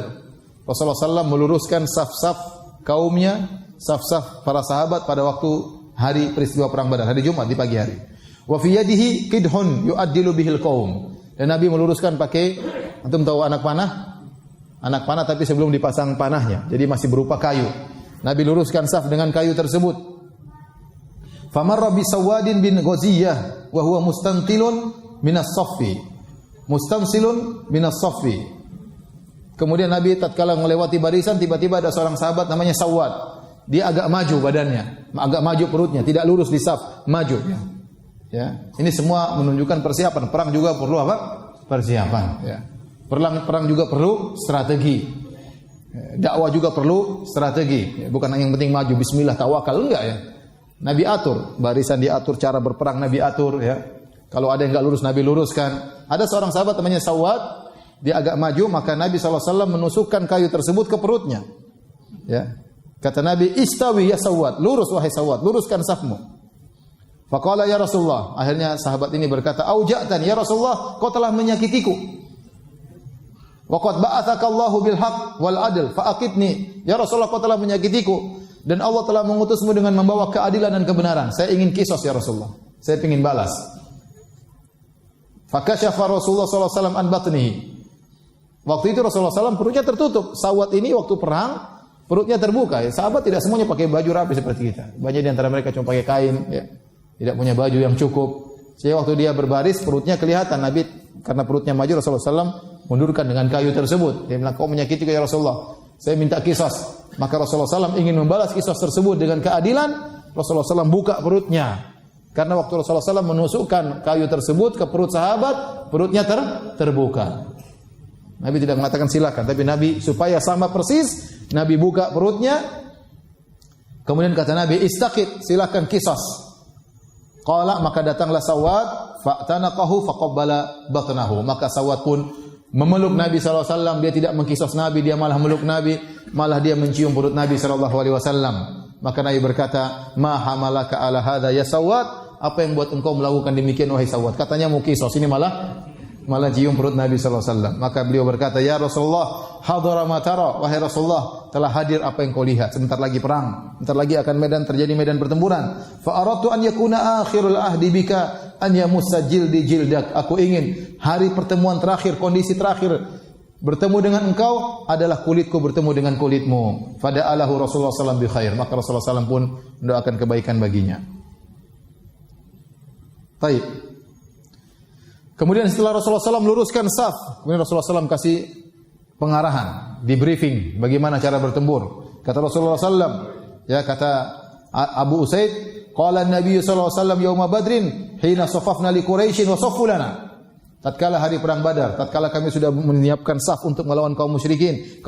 Rasulullah sallam meluruskan saf-saf kaumnya, saf-saf para sahabat pada waktu hari peristiwa perang Badar, hari Jumat di pagi hari. Wa fi yadihi qidhun yu'addilu bihil qaum. Dan Nabi meluruskan pakai, antum tahu anak panah? Anak panah tapi sebelum dipasang panahnya, jadi masih berupa kayu. Nabi luruskan saf dengan kayu tersebut. Famarra bi Sawadin bin Ghaziyah wa huwa mustanqilun minas saffi. Mustamsilun minas saffi. Kemudian Nabi tatkala melewati barisan, tiba-tiba ada seorang sahabat namanya Sawad. Dia agak maju badannya, agak maju perutnya, tidak lurus di saf, maju. Ya. Ini semua menunjukkan persiapan. Perang juga perlu apa? Persiapan, ya. Perang juga perlu strategi. Dakwah juga perlu strategi. Bukan yang penting maju bismillah tawakal, enggak ya. Nabi atur, barisan diatur, cara berperang Nabi atur, ya. Kalau ada yang enggak lurus, Nabi luruskan. Ada seorang sahabat namanya Sawad, dia agak maju, maka Nabi SAW menusukkan kayu tersebut ke perutnya. Ya. Kata Nabi, istawi ya Sawad, lurus wahai Sawad, luruskan safmu. Faqala ya Rasulullah, akhirnya sahabat ini berkata, auja'tan ya Rasulullah, kau telah menyakitiku. Wa qad ba'atsaka Allahu bil haqq wal adl fa aqitni. Ya Rasulullah, kau telah menyakitiku dan Allah telah mengutusmu dengan membawa keadilan dan kebenaran. Saya ingin kisos ya Rasulullah. Saya ingin balas. Fakasyafa Rasulullah sallallahu alaihi wasallam an batnihi. Waktu itu Rasulullah SAW perutnya tertutup. Sawat ini waktu perang perutnya terbuka. Ya, sahabat tidak semuanya pakai baju rapi seperti kita. Banyak di antara mereka cuma pakai kain, ya. Tidak punya baju yang cukup. Sehingga waktu dia berbaris perutnya kelihatan. Nabi karena perutnya maju, Rasulullah SAW mundurkan dengan kayu tersebut. Dia bilang, kau menyakiti ya Rasulullah. Saya minta kisos. Maka Rasulullah SAW ingin membalas kisos tersebut dengan keadilan. Rasulullah SAW buka perutnya. Karena waktu Rasulullah SAW menusukkan kayu tersebut ke perut sahabat, perutnya terbuka. Nabi tidak mengatakan silakan, tapi Nabi supaya sama persis, Nabi buka perutnya. Kemudian kata Nabi, istaqid, silakan kisos. Qala, maka datanglah Sawad, fa'tanaqahu faqabbala batnahu. Maka Sawad pun memeluk Nabi SAW. Dia tidak mengkisos Nabi, dia malah meluk Nabi, malah dia mencium perut Nabi SAW. Maka Nabi berkata, ma hamalaka ala hadha ya Sawad. Apa yang buat engkau melakukan demikian wahai Sawad? Katanya mau kisos, ini malah cium perut Nabi SAW. Maka beliau berkata, ya Rasulullah, hadara ma tara, wahai Rasulullah, telah hadir apa yang kau lihat. Sebentar lagi perang, sebentar lagi akan terjadi medan pertempuran. Fa aradtu an yakuna akhirul ahdi bika an yamussa jildi jildak. Aku ingin hari pertemuan terakhir, kondisi terakhir bertemu dengan engkau adalah kulitku bertemu dengan kulitmu. Fada'alahu Rasulullah SAW bi khair. Maka Rasulullah SAW pun mendoakan kebaikan baginya. Baik. Kemudian setelah Rasulullah SAW luruskan saf, kemudian Rasulullah SAW kasih pengarahan, di briefing bagaimana cara bertempur. Kata Rasulullah SAW, ya kata Abu Usaid, qala an-nabiy sallallahu alaihi wasallam yauma badrin hina safafna li quraisyin wa saffu lana. tatkala hari perang Badar, tatkala kami sudah menyiapkan saf untuk melawan kaum musyrikin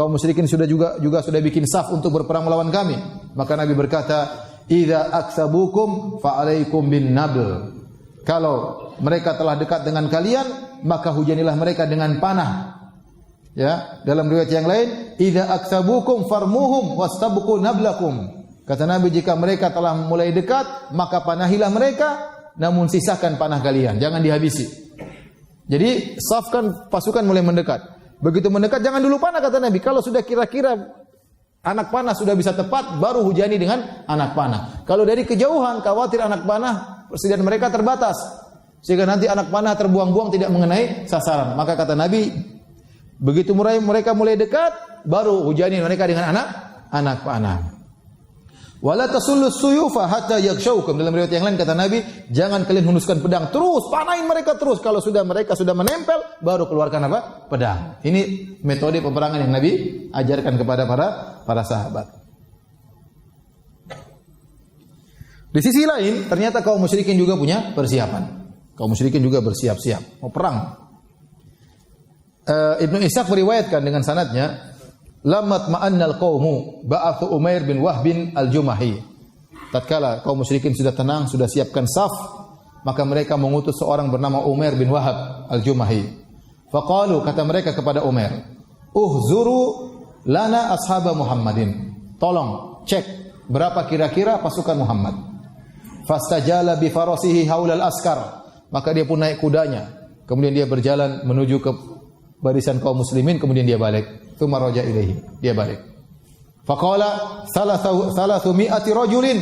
sudah juga sudah bikin saf untuk berperang melawan kami. Maka Nabi berkata, "Idza aksabukum fa alaikum bin nabl." Kalau mereka telah dekat dengan kalian, maka hujanilah mereka dengan panah. Ya, dalam riwayat yang lain, "Idza aksabukum farmuhum wastabqu nablakum." Kata Nabi, jika mereka telah mulai dekat, maka panahilah mereka, namun sisakan panah kalian, jangan dihabisi. Jadi safkan pasukan mulai mendekat. Begitu mendekat jangan dulu panah kata Nabi. Kalau sudah kira-kira anak panah sudah bisa tepat, baru hujani dengan anak panah. Kalau dari kejauhan khawatir anak panah persediaan mereka terbatas, sehingga nanti anak panah terbuang-buang tidak mengenai sasaran. Maka kata Nabi, begitu mereka mulai dekat, baru hujani mereka dengan anak panah. Wala tasullus suyufa hatta yakshaukum. Dalam riwayat yang lain kata Nabi, jangan kalian hunuskan pedang terus, panahin mereka terus. Kalau mereka sudah menempel, baru keluarkan apa? Pedang. Ini metode peperangan yang Nabi ajarkan kepada para sahabat. Di sisi lain, ternyata kaum musyrikin juga punya persiapan. Kaum musyrikin juga bersiap-siap mau perang. Ibnu Ishaq meriwayatkan dengan sanadnya, Lamat ma'annal qaumu ba'athu Umair bin Wahbin al-Jumahi. Tatkala kaum musyrikin sudah tenang, sudah siapkan saf, maka mereka mengutus seorang bernama Umair bin Wahab al-Jumahi. Faqalu, kata mereka kepada Umair, "Uhzuru lana ashaba Muhammadin." Tolong cek berapa kira-kira pasukan Muhammad. Fastajala bi farasihi haulal askar. Maka dia pun naik kudanya. Kemudian dia berjalan menuju ke barisan kaum muslimin, kemudian dia balik. Tsumma raja ilaihi, dia balik. Faqala salathu mi'ati rajulin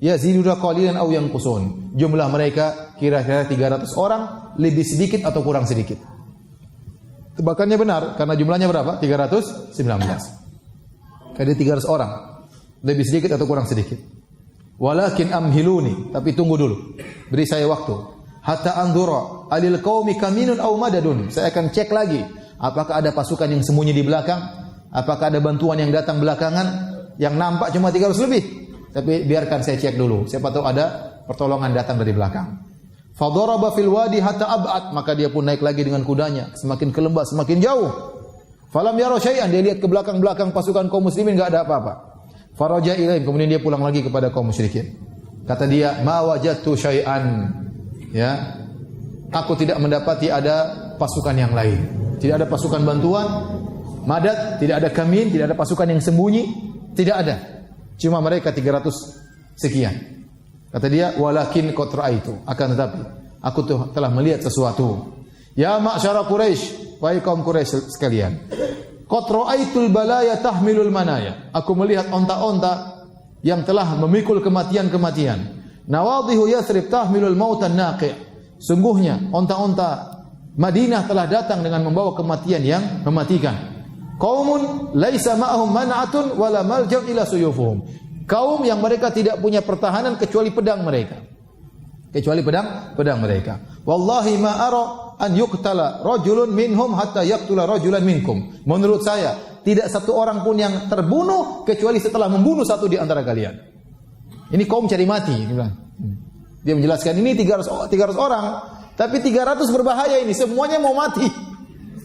yaziduna qalilan aw yanqusun. Jumlah mereka kira-kira 300 orang, lebih sedikit atau kurang sedikit. Tebakannya benar karena jumlahnya berapa? 319. Jadi 300 orang, lebih sedikit atau kurang sedikit. Walakin amhiluni, tapi tunggu dulu. Beri saya waktu. Hatta anzura alil qaumi kaminun aw madadun. Saya akan cek lagi. Apakah ada pasukan yang sembunyi di belakang? Apakah ada bantuan yang datang belakangan? Yang nampak cuma 300 lebih. Tapi biarkan saya cek dulu. Siapa tahu ada pertolongan datang dari belakang. Fadaraba fil wadi hatta ab'ad. Maka dia pun naik lagi dengan kudanya. Semakin ke lembah, semakin jauh. Falam yara syai'an. Dia lihat ke belakang-belakang pasukan kaum muslimin enggak ada apa-apa. Faraja ilaihim. Kemudian dia pulang lagi kepada kaum musyrikin. Kata dia, "Ma wajadtu syai'an." Ya. Aku tidak mendapati ada pasukan yang lain. Tidak ada pasukan bantuan, madad, tidak ada kamin, tidak ada pasukan yang sembunyi, tidak ada. Cuma mereka 300 sekian. Kata dia, "Walakin qad ra'aitu." Akan tetapi, aku telah melihat sesuatu. Ya ma'syara Quraisy, wahai kaum Quraisy sekalian. Qad ra'aitul balaya tahmilul manaya. Aku melihat onta-onta yang telah memikul kematian-kematian. Nawadhihu Yathrib tahmilul mautan naqi'. Sungguhnya onta-onta Madinah telah datang dengan membawa kematian yang mematikan. Qaumun laisa ma'ahum man'atun wala malja'un ila suyufuhum. Kaum yang mereka tidak punya pertahanan kecuali pedang mereka. Kecuali pedang mereka. Wallahi ma ara an yuqtala rajulun minhum hatta yaqtula rajulan minkum. Menurut saya, tidak satu orang pun yang terbunuh kecuali setelah membunuh satu di antara kalian. Ini kaum cari mati, dia bilang. Dia menjelaskan ini 300 orang. Tapi 300 berbahaya ini, semuanya mau mati.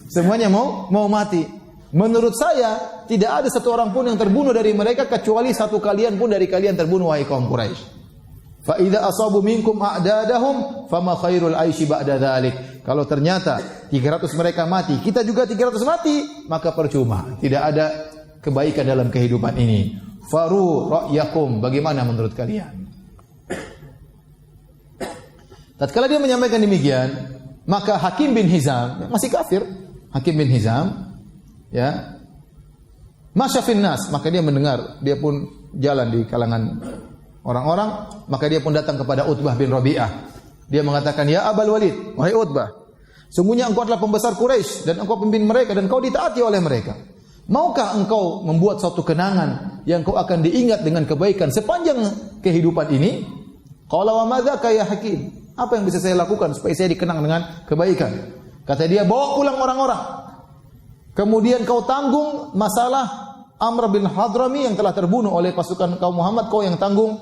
Semuanya mau mati. Menurut saya, tidak ada satu orang pun yang terbunuh dari mereka kecuali satu kalian pun dari kalian terbunuh, wahai kaum Quraisy. Fa idza asabu minkum a'dadahum fama khairul aishi ba'da dzalik. Kalau ternyata 300 mereka mati, kita juga 300 mati, maka percuma. Tidak ada kebaikan dalam kehidupan ini. Faru ra'yakum, bagaimana menurut kalian? Tatkala dia menyampaikan demikian, maka Hakim bin Hizam, masih kafir, Hakim bin Hizam, ya, masyafin nas, maka dia mendengar, dia pun jalan di kalangan orang-orang, maka dia pun datang kepada Utbah bin Rabi'ah. Dia mengatakan, "Ya Abul Walid, wahai Utbah, sungguhnya engkau adalah pembesar Quraisy dan engkau pemimpin mereka dan engkau ditaati oleh mereka. Maukah engkau membuat suatu kenangan yang engkau akan diingat dengan kebaikan sepanjang kehidupan ini?" Qala wa madzaka ya Hakim? Apa yang bisa saya lakukan supaya saya dikenang dengan kebaikan? Kata dia, bawa pulang orang-orang. Kemudian kau tanggung masalah Amr bin Hadrami yang telah terbunuh oleh pasukan kaum Muhammad. Kau yang tanggung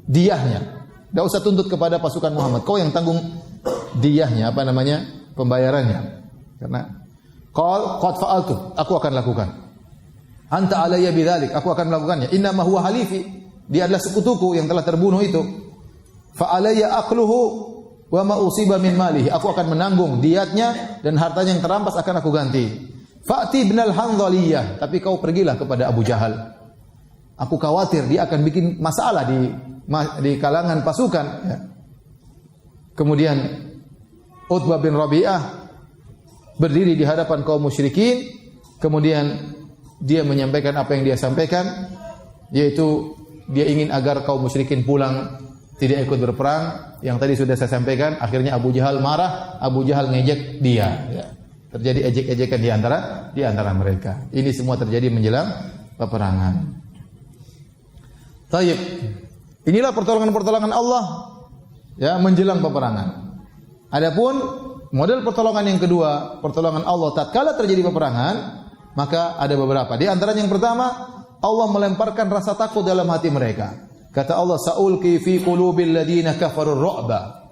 diyahnya. Tidak usah tuntut kepada pasukan Muhammad. Kau yang tanggung diyahnya, pembayarannya. Karena qad fa'altu, aku akan lakukan. Anta alayya bidzalik, aku akan melakukannya. Inna ma huwa halifi, dia adalah sekutuku yang telah terbunuh itu. Fa alayya aqluhu wa ma usiba min malihi, aku akan menanggung diatnya dan hartanya yang terampas akan aku ganti. Fa'ti ibnal Handhaliyah, tapi kau pergilah kepada Abu Jahal. Aku khawatir dia akan bikin masalah di kalangan pasukan. Ya. Kemudian Utbah bin Rabi'ah berdiri di hadapan kaum musyrikin, kemudian dia menyampaikan apa yang dia sampaikan, yaitu dia ingin agar kaum musyrikin pulang, tidak ikut berperang. Yang tadi sudah saya sampaikan, akhirnya Abu Jahal marah, Abu Jahal ngejek dia. Ya. Terjadi ejek-ejekan di antara mereka. Ini semua terjadi menjelang peperangan. Taib. Inilah pertolongan-pertolongan Allah ya menjelang peperangan. Adapun model pertolongan yang kedua, pertolongan Allah tatkala terjadi peperangan, maka ada beberapa. Di antaranya yang pertama, Allah melemparkan rasa takut dalam hati mereka. Kata Allah, "Sa'ulqi fi qulubil ladina kafarur ru'ba."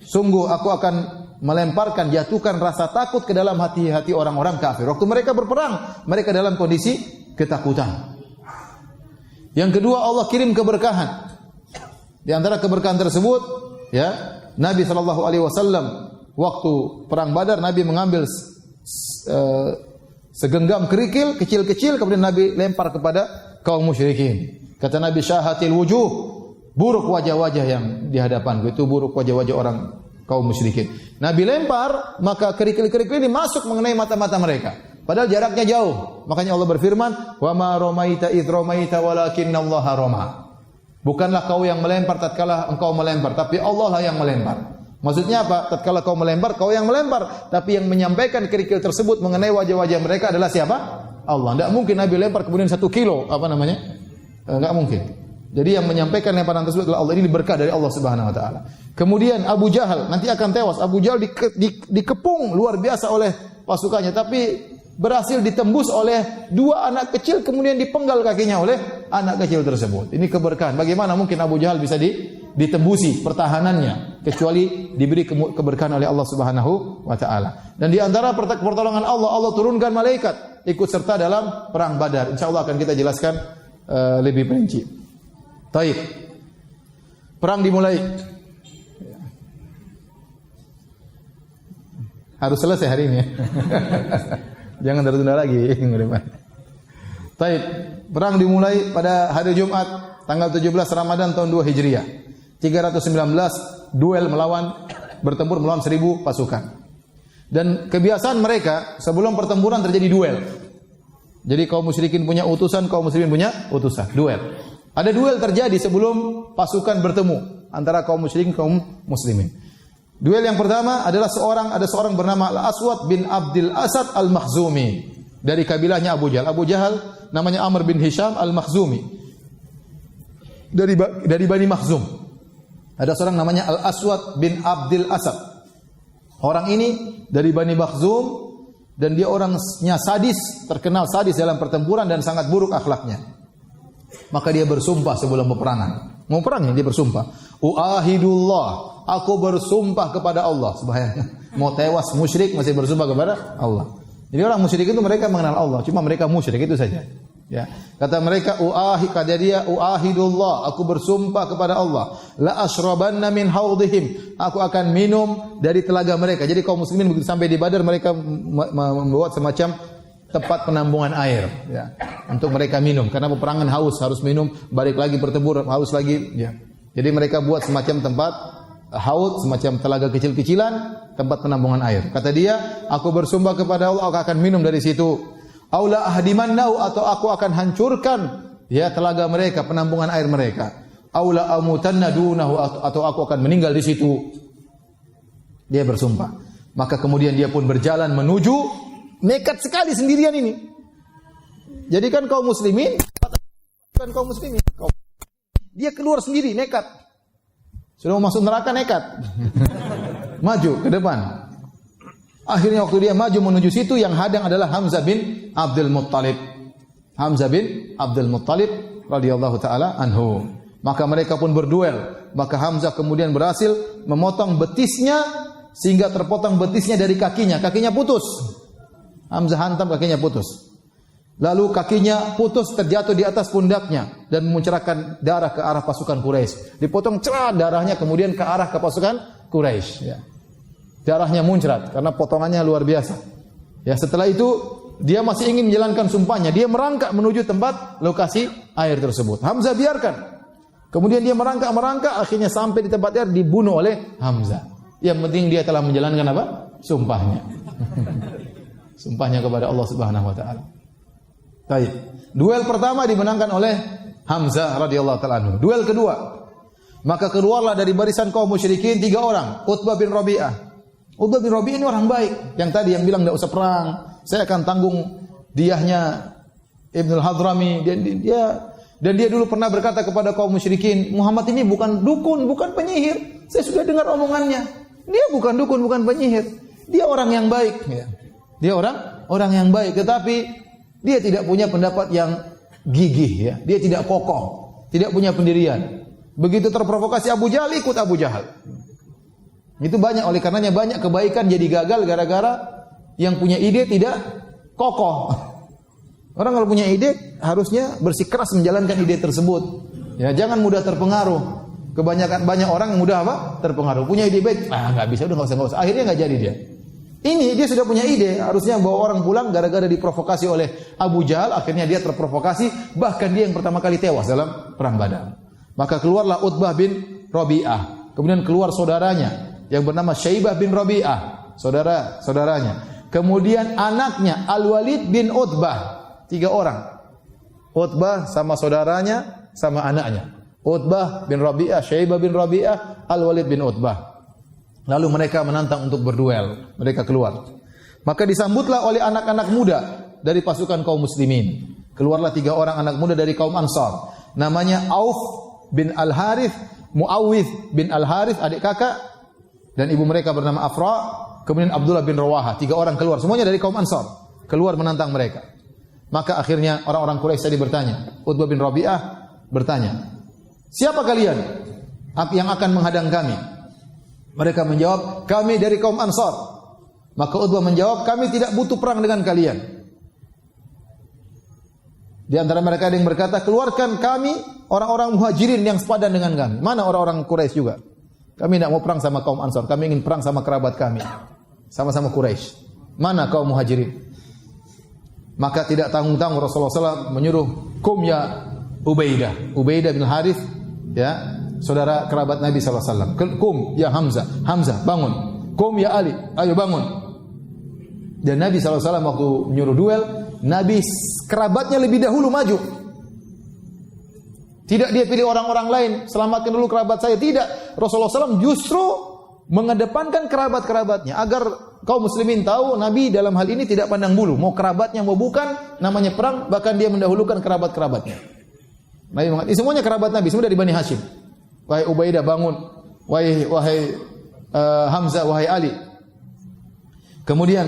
Sungguh aku akan melemparkan, jatuhkan rasa takut ke dalam hati-hati orang-orang kafir. Waktu mereka berperang, mereka dalam kondisi ketakutan. Yang kedua, Allah kirim keberkahan. Di antara keberkahan tersebut, ya, Nabi SAW waktu perang Badar, Nabi mengambil segenggam kerikil kecil-kecil, kemudian Nabi lempar kepada kaum musyrikin. Kata Nabi, "Syahatil wujuh," buruk wajah-wajah yang di hadapanku, itu buruk wajah-wajah orang kaum musyrikin. Nabi lempar, maka kerikil-kerikil ini masuk mengenai mata-mata mereka. Padahal jaraknya jauh. Makanya Allah berfirman, "Wa ma ramaita idh ramaita walakinnallaha rama." Bukanlah kau yang melempar tatkala engkau melempar, tapi Allah lah yang melempar. Maksudnya apa? Tatkala kau melempar, kau yang melempar, tapi yang menyampaikan kerikil tersebut mengenai wajah-wajah mereka adalah siapa? Allah. Tidak mungkin Nabi lempar kemudian 1 kilo, enggak mungkin. Jadi yang menyampaikan lemparan tersebut adalah Allah. Ini berkah dari Allah Subhanahu wa taala. Kemudian Abu Jahal nanti akan tewas. Abu Jahal dikepung luar biasa oleh pasukannya, tapi berhasil ditembus oleh 2 anak kecil, kemudian dipenggal kakinya oleh anak kecil tersebut. Ini keberkahan. Bagaimana mungkin Abu Jahal bisa ditembusi pertahanannya kecuali diberi keberkahan oleh Allah Subhanahu wa taala. Dan di antara pertolongan Allah, Allah turunkan malaikat ikut serta dalam perang Badar. Insyaallah akan kita jelaskan lebih perinci. Taib. Perang dimulai. Harus selesai hari ini ya. Jangan tertunda lagi. Taib. Perang dimulai pada hari Jumat tanggal 17 Ramadan tahun 2 Hijriah. 319 duel bertempur melawan 1000 pasukan. Dan kebiasaan mereka sebelum pertempuran terjadi duel. Jadi kaum musyrikin punya utusan, kaum muslimin punya utusan, duel. Ada duel terjadi sebelum pasukan bertemu antara kaum musyrikin kaum muslimin. Duel yang pertama adalah ada seorang bernama Al-Aswad bin Abdul Asad Al-Makhzumi dari kabilahnya Abu Jahal. Abu Jahal namanya Amr bin Hisham Al-Makhzumi dari Bani Makhzum. Ada seorang namanya Al-Aswad bin Abdul Asad. Orang ini dari Bani Makhzum dan dia orangnya sadis, terkenal sadis dalam pertempuran dan sangat buruk akhlaknya. Maka dia bersumpah sebelum peperangan. Mau perang dia bersumpah. Uahidullah, aku bersumpah kepada Allah. Subhanallah. Mau tewas musyrik masih bersumpah kepada Allah. Jadi orang musyrik itu mereka mengenal Allah, cuma mereka musyrik itu saja. Ya. Kata mereka kata dia uahidullah, aku bersumpah kepada Allah, la asyrabanna min haudihim, aku akan minum dari telaga mereka. Jadi kaum muslimin begitu sampai di Badar mereka membuat semacam tempat penampungan air ya, untuk mereka minum karena peperangan haus, harus minum, balik lagi bertempur haus lagi ya. Jadi mereka buat semacam tempat haud, semacam telaga kecil-kecilan, tempat penampungan air. Kata dia, aku bersumpah kepada Allah, aku akan minum dari situ. Aula ahdimannahu, atau aku akan hancurkan ya telaga mereka, penampungan air mereka. Aula amutanna dunahu, atau aku akan meninggal di situ. Dia bersumpah. Maka kemudian dia pun berjalan menuju, nekat sekali sendirian ini. Jadi kan kaum muslimin, dia keluar sendiri nekat. Sudah mau masuk neraka nekat. Maju ke depan. Akhirnya waktu dia maju menuju situ, yang hadang adalah Hamzah bin Abdul Muttalib. Hamzah bin Abdul Muttalib radhiyallahu taala anhu. Maka mereka pun berduel. Maka Hamzah kemudian berhasil memotong betisnya sehingga terpotong betisnya dari kakinya. Kakinya putus. Hamzah hantam kakinya putus. Lalu kakinya putus terjatuh di atas pundaknya dan memuncratkan darah ke arah pasukan Quraisy. Dipotong darahnya kemudian ke arah ke pasukan Quraisy. Ya. Darahnya muncrat karena potongannya luar biasa. Ya, setelah itu dia masih ingin menjalankan sumpahnya. Dia merangkak menuju tempat lokasi air tersebut. Hamzah biarkan. Kemudian dia merangkak, akhirnya sampai di tempat air dibunuh oleh Hamzah. Yang penting dia telah menjalankan apa? Sumpahnya. Sumpahnya kepada Allah Subhanahu wa taala. Baik. Duel pertama dimenangkan oleh Hamzah radhiyallahu taala anhu. Duel kedua, maka keluarlah dari barisan kaum musyrikin 3 orang, Utbah bin Rabi'ah. Utbah bin Rabi'ah ini orang baik. Yang tadi yang bilang enggak usah perang, saya akan tanggung diyahnya Ibnul Hadrami. Dan dia dulu pernah berkata kepada kaum musyrikin, Muhammad ini bukan dukun, bukan penyihir. Saya sudah dengar omongannya. Dia bukan dukun, bukan penyihir. Dia orang yang baik. Dia orang yang baik, tetapi dia tidak punya pendapat yang gigih, ya. Dia tidak kokoh, tidak punya pendirian. Begitu terprovokasi Abu Jahal, ikut Abu Jahal. Itu banyak, oleh karenanya banyak kebaikan jadi gagal gara-gara yang punya ide tidak kokoh. Orang kalau punya ide harusnya bersikeras menjalankan ide tersebut. Ya, jangan mudah terpengaruh. Banyak orang yang mudah apa? Terpengaruh. Punya ide baik, enggak bisa, udah enggak usah. Akhirnya enggak jadi dia. Ini dia sudah punya ide, harusnya bawa orang pulang gara-gara diprovokasi oleh Abu Jahal, akhirnya dia terprovokasi, bahkan dia yang pertama kali tewas dalam perang Badar. Maka keluarlah Utbah bin Rabi'ah, kemudian keluar saudaranya yang bernama Syaibah bin Rabi'ah, saudaranya. Kemudian anaknya Al-Walid bin Utbah, 3 orang. Utbah sama saudaranya sama anaknya. Utbah bin Rabi'ah, Syaibah bin Rabi'ah, Al-Walid bin Utbah. Lalu mereka menantang untuk berduel. Mereka keluar. Maka disambutlah oleh anak-anak muda dari pasukan kaum muslimin. Keluarlah 3 orang anak muda dari kaum Ansar. Namanya Auf bin Al-Harith, Muawwidh bin Al-Harith, adik kakak. Dan ibu mereka bernama Afra. Kemudian Abdullah bin Rawaha. 3 orang keluar. Semuanya dari kaum Ansar. Keluar menantang mereka. Maka akhirnya orang-orang Quraisy tadi bertanya. Utbah bin Rabi'ah bertanya, siapa kalian yang akan menghadang kami? Mereka menjawab, kami dari kaum Ansar. Maka Utbah menjawab, kami tidak butuh perang dengan kalian. Di antara mereka ada yang berkata, keluarkan kami orang-orang muhajirin yang sepadan dengan kami. Mana orang-orang Quraisy juga? Kami tidak mau perang sama kaum Ansar. Kami ingin perang sama kerabat kami. Sama-sama Quraisy. Mana kaum muhajirin? Maka tidak tanggung-tanggung Rasulullah SAW menyuruh, kum ya Ubaidah. Ubaidah bin Harith, ya, saudara kerabat Nabi SAW. Kum ya Hamzah. Hamzah, bangun. Kum ya Ali. Ayo bangun. Dan Nabi SAW waktu menyuruh duel, Nabi kerabatnya lebih dahulu maju. Tidak dia pilih orang-orang lain. Selamatkan dulu kerabat saya. Tidak. Rasulullah SAW justru mengedepankan kerabat-kerabatnya. Agar kaum muslimin tahu Nabi dalam hal ini tidak pandang bulu. Mau kerabatnya mau bukan, namanya perang. Bahkan dia mendahulukan kerabat-kerabatnya. Nabi mengatakan, semuanya kerabat Nabi. Semua dari Bani Hashim. Wahai Ubaidah bangun, wahai Hamzah, wahai Ali. Kemudian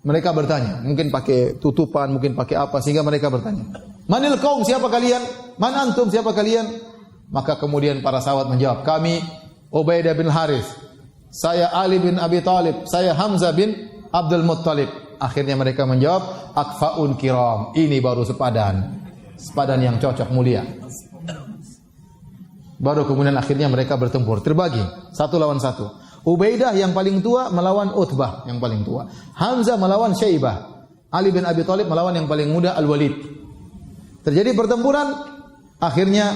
mereka bertanya, mungkin pakai tutupan, mungkin pakai apa, sehingga mereka bertanya, manil kaum, siapa kalian? Man antum, siapa kalian? Maka kemudian para sahabat menjawab, kami Ubaidah bin Harith, saya Ali bin Abi Thalib, saya Hamzah bin Abdul Muttalib. Akhirnya mereka menjawab, akfaun kiram, ini baru sepadan yang cocok, mulia. Baru kemudian akhirnya mereka bertempur, terbagi 1 lawan 1. Ubaidah yang paling tua melawan Utbah yang paling tua. Hamzah melawan Syaibah. Ali bin Abi Thalib melawan yang paling muda Al-Walid. Terjadi pertempuran, akhirnya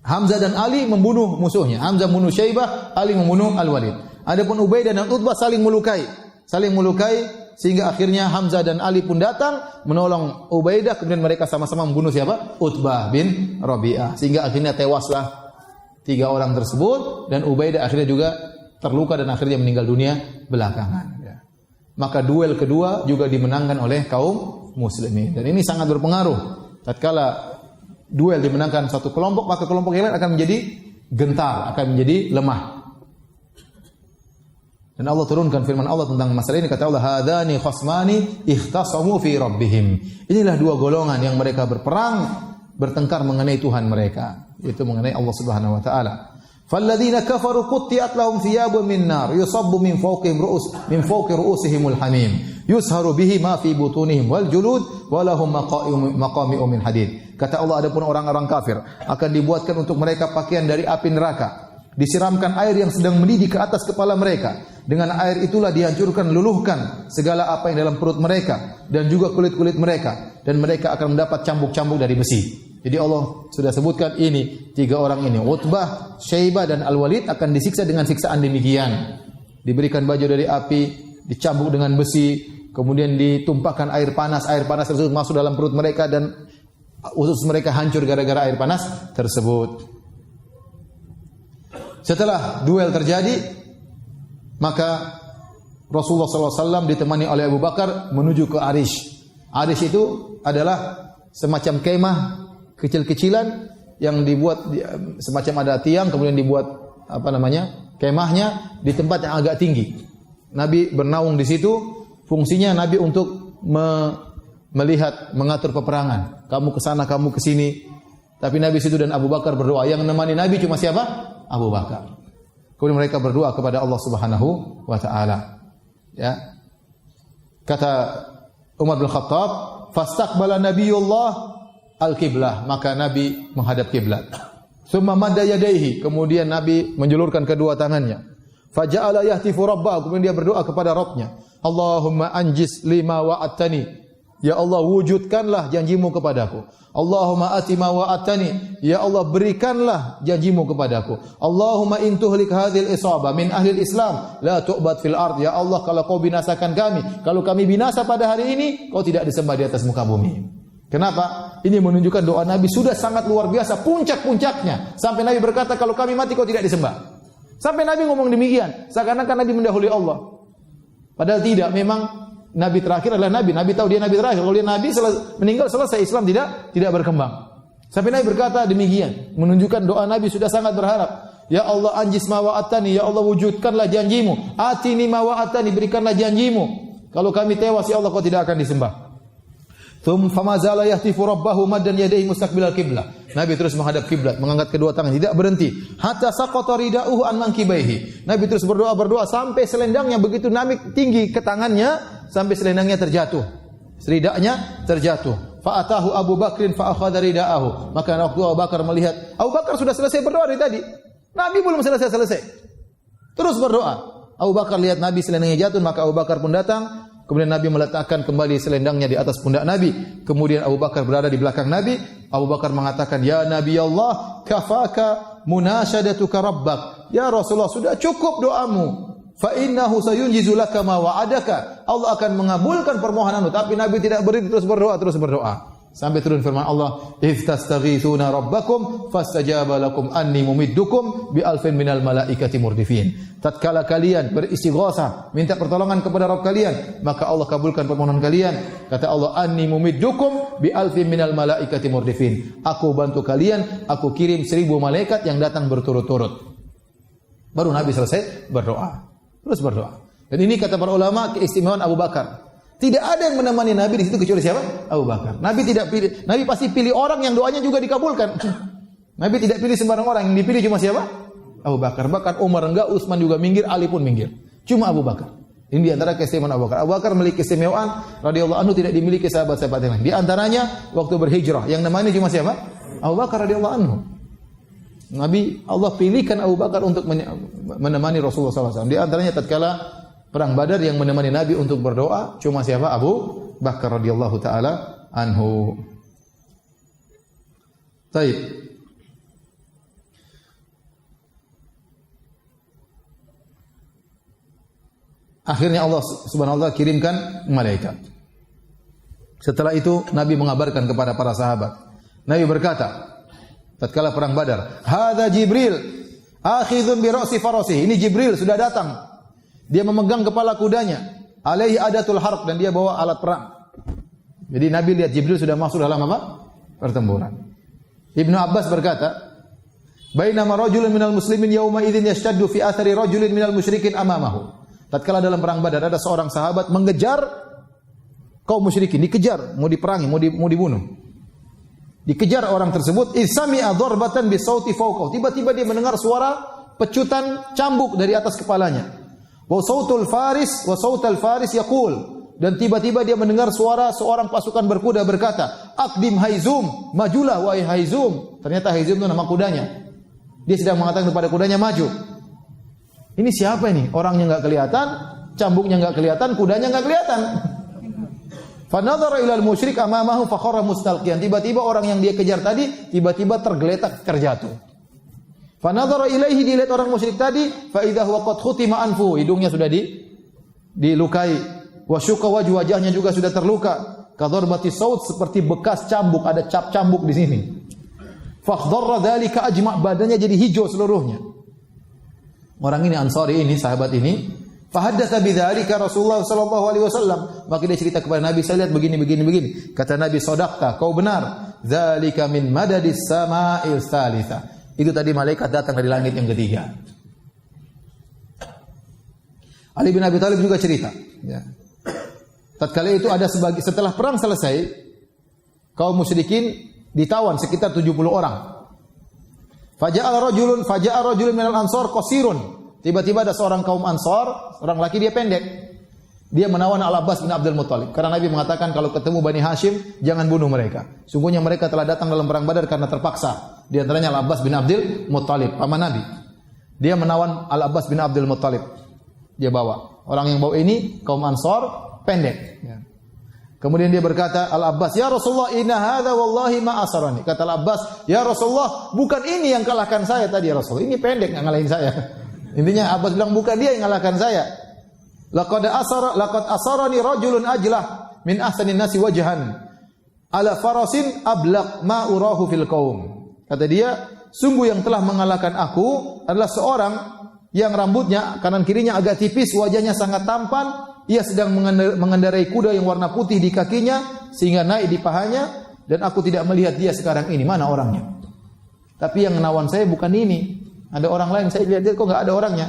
Hamzah dan Ali membunuh musuhnya. Hamzah membunuh Syaibah, Ali membunuh Al-Walid. Adapun Ubaidah dan Utbah saling melukai sehingga akhirnya Hamzah dan Ali pun datang menolong Ubaidah, kemudian mereka sama-sama membunuh siapa? Utbah bin Rabi'ah. Sehingga akhirnya tewaslah 3 orang tersebut dan Ubaidah akhirnya juga terluka dan akhirnya meninggal dunia belakangan. Maka duel kedua juga dimenangkan oleh kaum muslimin. Dan ini sangat berpengaruh. Tatkala duel dimenangkan satu kelompok, maka kelompok yang lain akan menjadi gentar, akan menjadi lemah. Dan Allah turunkan firman Allah tentang masalah ini, kata Allah, hadani khasmani ikhtasamu fi rabbihim. Inilah 2 golongan yang mereka berperang, bertengkar mengenai Tuhan mereka, yaitu mengenai Allah Subhanahu wa taala. Falladzina kafaru qutti'at lahum thiyabun min nar yusabbu min fawqi ru'usihimul hamim yusharu bihi ma fi butunihim wal julud wa lahum maqami'u min hadid. Kata Allah, adapun orang-orang kafir akan dibuatkan untuk mereka pakaian dari api neraka, disiramkan air yang sedang mendidih ke atas kepala mereka. Dengan air itulah dihancurkan, luluhkan segala apa yang dalam perut mereka dan juga kulit-kulit mereka, dan mereka akan mendapat cambuk-cambuk dari besi. Jadi Allah sudah sebutkan ini, 3 orang ini, Utbah, Syaibah dan Al-Walid akan disiksa dengan siksaan demikian. Diberikan baju dari api, dicambuk dengan besi, kemudian ditumpahkan air panas tersebut masuk dalam perut mereka dan usus mereka hancur gara-gara air panas tersebut. Setelah duel terjadi, maka Rasulullah SAW ditemani oleh Abu Bakar menuju ke Arish. Arish itu adalah semacam kemah kecil-kecilan yang dibuat semacam ada tiang, kemudian dibuat kemahnya di tempat yang agak tinggi. Nabi bernaung di situ. Fungsinya Nabi untuk melihat, mengatur peperangan. Kamu ke sana, kamu ke sini. Tapi Nabi situ dan Abu Bakar berdoa. Yang menemani Nabi cuma siapa? Abu Bakar. Kemudian mereka berdoa kepada Allah Subhanahu wa taala. Ya. Kata Umar bin Khattab, "Fastaqbala Nabiyullah al-qiblah." Maka Nabi menghadap kiblat. Tsumma madda yadayhi. Kemudian Nabi menjulurkan kedua tangannya. Faja'ala yahtifu rabbahu. Kemudian dia berdoa kepada Rabbnya. Allahumma anjis lima wa'atani. Ya Allah, wujudkanlah janjimu kepadaku. Allahumma atima wa'atani. Ya Allah, berikanlah janjimu kepadaku. Allahumma intuhlik hadhil isaba min ahlil Islam la tu'bad fil ard. Ya Allah, kalau kau binasakan kami, kalau kami binasa pada hari ini, kau tidak disembah di atas muka bumi. Kenapa? Ini menunjukkan doa Nabi sudah sangat luar biasa, puncak-puncaknya. Sampai Nabi berkata, kalau kami mati kau tidak disembah. Sampai Nabi ngomong demikian, seakan-akan Nabi mendahului Allah. Padahal tidak, memang Nabi terakhir adalah Nabi. Nabi tahu dia Nabi terakhir. Kalau dia Nabi meninggal selesai, Islam tidak berkembang. Sampai Nabi berkata demikian, menunjukkan doa Nabi sudah sangat berharap. Ya Allah, anjis ma wa'atani. Ya Allah, wujudkanlah janjimu. Atini ma wa'atani, berikanlah janjimu. Kalau kami tewas, ya Allah, kau tidak akan disembah. Thumma famazala yahtifu rabbahu maddan yadayhi mustaqbilal qiblah. Nabi terus menghadap kiblat, mengangkat kedua tangan, tidak berhenti. Hatta saqata rida'uhu an mankibaihi. Nabi terus berdoa sampai selendangnya begitu Nabi tinggi ke tangannya sampai selendangnya terjatuh. Ridanya terjatuh. Fa atahu Abu Bakrin fa akhadha rida'ahu. Maka waktu Abu Bakar melihat, Abu Bakar sudah selesai berdoa dari tadi. Nabi belum selesai. Terus berdoa. Abu Bakar lihat Nabi selendangnya jatuh, maka Abu Bakar pun datang. Kemudian Nabi meletakkan kembali selendangnya di atas pundak Nabi. Kemudian Abu Bakar berada di belakang Nabi. Abu Bakar mengatakan, "Ya Nabi Allah, kafaka munasyadatuka rabbak." Ya Rasulullah, sudah cukup doamu. Fa innahu sayunjizu laka ma wa'adaka. Allah akan mengabulkan permohonanmu. Tapi Nabi tidak berhenti, terus berdoa. Sampai turun firman Allah, "Idz tastaghitsuna rabbakum fastajaba lakum anni mumiddukum bi alfin minal malaikati murdifin." Tatkala kalian beristighosah, minta pertolongan kepada Rabb kalian, maka Allah kabulkan permohonan kalian. Kata Allah, "Anni mumiddukum bi alfin minal malaikati murdifin." Aku bantu kalian, aku kirim 1000 malaikat yang datang berturut-turut. Baru Nabi selesai berdoa. Terus berdoa. Dan ini kata para ulama keistimewaan Abu Bakar. Tidak ada yang menemani Nabi di situ kecuali siapa? Abu Bakar. Nabi tidak pilih. Nabi pasti pilih orang yang doanya juga dikabulkan. Nabi tidak pilih sembarang orang. Yang dipilih cuma siapa? Abu Bakar. Bahkan Umar enggak, Utsman juga minggir, Ali pun minggir. Cuma Abu Bakar. Ini di antara keistimewaan Abu Bakar. Abu Bakar memiliki keistimewaan radhiyallahu anhu tidak dimiliki sahabat-sahabat yang lain. Di antaranya waktu berhijrah yang namanya cuma siapa? Abu Bakar radhiyallahu anhu. Nabi Allah pilihkan Abu Bakar untuk menemani Rasulullah SAW. Di antaranya tatkala Perang Badar yang menemani Nabi untuk berdoa cuma siapa? Abu Bakar radhiyallahu taala anhu. Baik. Akhirnya Allah Subhanahu wa taala kirimkan malaikat. Setelah itu Nabi mengabarkan kepada para sahabat. Nabi berkata, tatkala perang Badar, "Hadza Jibril, akhidhun bi ra'si farasi." Ini Jibril sudah datang. Dia memegang kepala kudanya. Alaihi adatul harb, dan dia bawa alat perang. Jadi Nabi lihat Jibril sudah masuk dalam apa? Pertempuran. Ibnu Abbas berkata, "Bainama rajulun minal muslimin yauma idzin yashtaddu fi athari rajulin minal musyrikin amamahu." Tatkala dalam perang Badar ada seorang sahabat mengejar kaum musyrikin, dikejar, mau diperangi, mau dibunuh. Dikejar orang tersebut, isami'a dharbatan bi sauti fawqahu. Tiba-tiba dia mendengar suara pecutan cambuk dari atas kepalanya. Wa sautul faris yaqul, dan tiba-tiba dia mendengar suara seorang pasukan berkuda berkata, "Aqdim Haizum, majulah wahai Haizum." Ternyata Haizum itu nama kudanya. Dia sedang mengatakan kepada kudanya, "Maju." Ini siapa ini? Orangnya enggak kelihatan, cambuknya enggak kelihatan, kudanya enggak kelihatan. Fa nadhara ila al-musyrik amamahu fa kharra mustalqiyan. Tiba-tiba orang yang dia kejar tadi tiba-tiba tergeletak, terjatuh. Fa nadhara ilaihi, dilihat orang musyrik tadi, fa idza huwa qad khutima anfu, hidungnya sudah dilukai. Wa syuqa wajhnya juga sudah terluka. Kadharbati saut, seperti bekas cambuk, ada cap cambuk di sini. Fakhdharra dzalika ajma', badannya jadi hijau seluruhnya. Orang ini Ansari ini, sahabat ini, fahaddatsa bidzalika Rasulullah sallallahu alaihi wasallam, maka dia cerita kepada Nabi, saya lihat begini. Kata Nabi, "Shadaqta, kau benar. Dzalika min madadis sama'il tsalitsa." Itu tadi malaikat datang dari langit yang ketiga. Ali bin Abi Thalib juga cerita, ya. Tatkala itu ada setelah perang selesai, kaum musyrikin ditawan sekitar 70 orang. Faja'a rajulun minal ansar qasirun. Tiba-tiba ada seorang kaum Ansar, orang laki dia pendek. Dia menawan Al-Abbas bin Abdul Muttalib. Karena Nabi mengatakan kalau ketemu Bani Hashim, jangan bunuh mereka. Sungguhnya mereka telah datang dalam perang Badar karena terpaksa. Di antaranya Al-Abbas bin Abdul Muttalib, paman Nabi. Dia menawan Al-Abbas bin Abdul Muttalib. Dia bawa. Orang yang bawa ini kaum Ansar, pendek. Ya. Kemudian dia berkata, Al-Abbas, "Ya Rasulullah, inna hadza wallahi ma asarani." Kata Al-Abbas, "Ya Rasulullah, bukan ini yang kalahkan saya tadi ya Rasul. Ini pendek enggak ngalahin saya." Intinya Abbas bilang bukan dia yang kalahkan saya. Laqad asarani rajulun ajlah min ahsanin nasi wajhan ala farasin ablaq ma urahu fil qaum. Kata dia, sungguh yang telah mengalahkan aku adalah seorang yang rambutnya kanan kirinya agak tipis, wajahnya sangat tampan. Ia sedang mengendarai kuda yang warna putih di kakinya sehingga naik di pahanya, dan aku tidak melihat dia sekarang ini. Mana orangnya? Tapi yang menawan saya bukan ini. Ada orang lain, saya lihat dia kok enggak ada orangnya.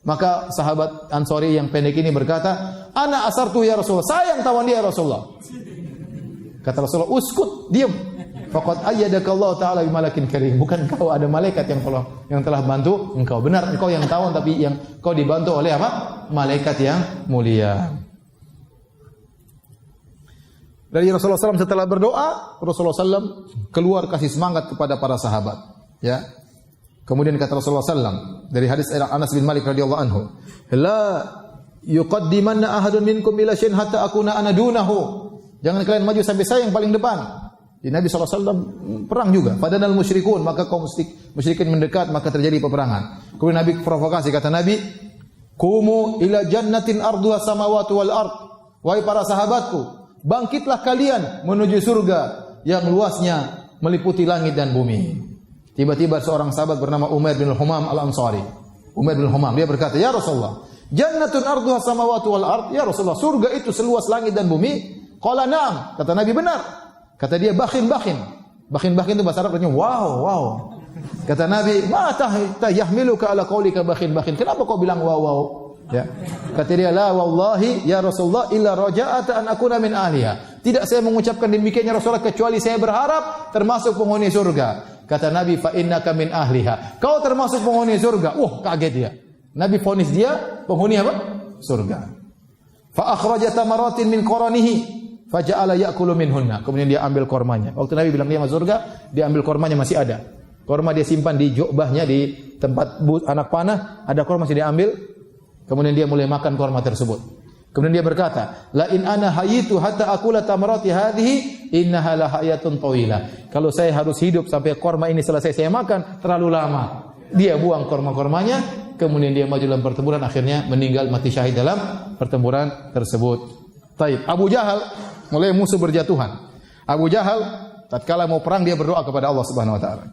Maka sahabat Ansari yang pendek ini berkata, "Ana asartu ya Rasulullah." Saya yang tawan dia ya Rasulullah. Kata Rasulullah, "Uskut, diam. Faqad ayyadakallahu ta'ala bimalakin karim." Bukan kau, ada malaikat yang telah bantu engkau. Benar, engkau yang tawan, tapi yang kau dibantu oleh apa? Malaikat yang mulia. Dari Rasulullah SAW setelah berdoa, Rasulullah SAW keluar kasih semangat kepada para sahabat. Ya. Kemudian kata Rasulullah SAW dari hadis Anas bin Malik radhiyallahu anhu, "La yuqaddimanna ahadun minkum ila syai'in hatta akuna ana dunahu." Jangan kalian maju sampai saya yang paling depan. Di Nabi SAW perang juga. Fadanal musyrikun, maka kaum musyrikin mendekat, maka terjadi peperangan. Kemudian Nabi provokasi, kata Nabi, "Qumu ila jannatin arduha samawati wal ard." Wahai para sahabatku, bangkitlah kalian menuju surga yang luasnya meliputi langit dan bumi. Tiba-tiba seorang sahabat bernama Umair bin Humam Al-Ansari. Umair bin Humam, dia berkata, "Ya Rasulullah, jannatun arduha samawati wal ard." Ya Rasulullah, surga itu seluas langit dan bumi? Qala na'am. Kata Nabi, benar. Kata dia, "Bakhin." Bakhin itu bahasa Arab artinya wow. Kata Nabi, "Ma yahmiluka ala qaulika bakhin." Kenapa kau bilang wow? Ya. Kata dia, "La wallahi ya Rasulullah illa raja'ata an akuna min ahliha." Tidak saya mengucapkan demikian ya Rasulullah kecuali saya berharap termasuk penghuni surga. Kata Nabi, "Fa innaka min ahliha." Kau termasuk penghuni surga. Kaget dia. Nabi vonis dia penghuni apa? Surga. Fa akhraja tamaratin min qaranihi faja'ala ya'kulu minhunna. Kemudian dia ambil kormanya. Waktu Nabi bilang dia masuk surga, dia ambil kormanya, masih ada. Korma dia simpan di jubahnya, di tempat anak panah, ada korma masih dia ambil. Kemudian dia mulai makan korma tersebut. Kemudian dia berkata, "La in ana hayitu hatta akula tamarati hadhihi innaha la hayatun tawila." Kalau saya harus hidup sampai korma ini selesai saya makan, terlalu lama. Dia buang korma-kormanya, kemudian dia maju dalam pertempuran, akhirnya meninggal mati syahid dalam pertempuran tersebut. Taib. Abu Jahal mulai musuh berjatuhan. Abu Jahal tatkala mau perang dia berdoa kepada Allah Subhanahu wa taala.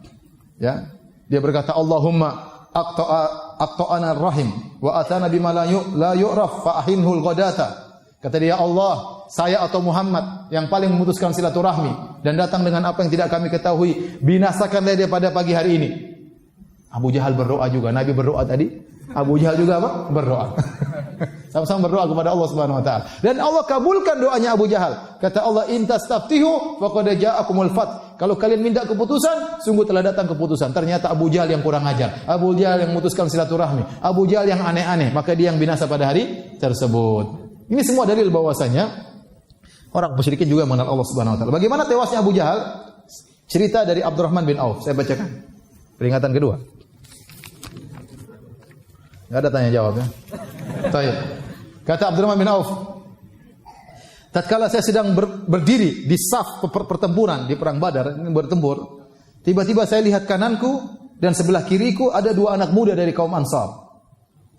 Ya. Dia berkata, "Allahumma aqta'ana rahim wa atana bima la yu'raf fa ahinhul ghadata." Kata dia, Allah, saya atau Muhammad yang paling memutuskan silaturahmi dan datang dengan apa yang tidak kami ketahui, binasakanlah dia pada pagi hari ini. Abu Jahal berdoa juga. Nabi berdoa tadi, Abu Jahal juga apa? Berdoa. Sama-sama berdoa kepada Allah Subhanahu wa taala. Dan Allah kabulkan doanya Abu Jahal. Kata Allah, "In tastaftihu faqad ja'akumul fath." Kalau kalian minta keputusan, sungguh telah datang keputusan. Ternyata Abu Jahal yang kurang ajar, Abu Jahal yang memutuskan silaturahmi, Abu Jahal yang aneh-aneh, maka dia yang binasa pada hari tersebut. Ini semua dalil bahwasanya orang musyrikin juga mengenal Allah Subhanahu wa taala. Bagaimana tewasnya Abu Jahal? Cerita dari Abdurrahman bin Auf. Saya bacakan. Peringatan kedua. Enggak ada tanya jawab ya. Baik. Kata Abdurrahman bin Auf, tatkala saya sedang berdiri di saf pertempuran di perang Badar, ini bertempur, tiba-tiba saya lihat kananku dan sebelah kiriku ada dua anak muda dari kaum Ansar.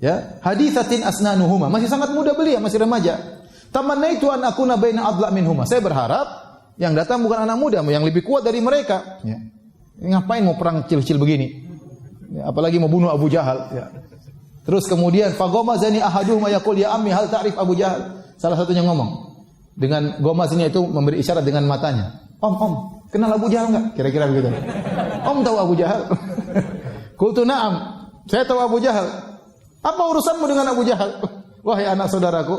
Ya, haditsatin asnanuhuma, masih sangat muda belia, masih remaja. Tamannaitu an akuna baina adla minhuma. Saya berharap yang datang bukan anak muda, yang lebih kuat dari mereka. Ya. Ngapain mau perang kecil-kecil begini? Ya, apalagi mau bunuh Abu Jahal. Ya. Terus kemudian faghamazani ahaduhuma yaqul ya ammi hal ta'rif Abu Jahal. Salah satunya ngomong. Dengan gomaznya itu memberi isyarat dengan matanya. Om, kenal Abu Jahal enggak? Kira-kira begitu. Om tahu Abu Jahal? Qultu na'am. Saya tahu Abu Jahal. Apa urusanmu dengan Abu Jahal? Wahai anak saudaraku,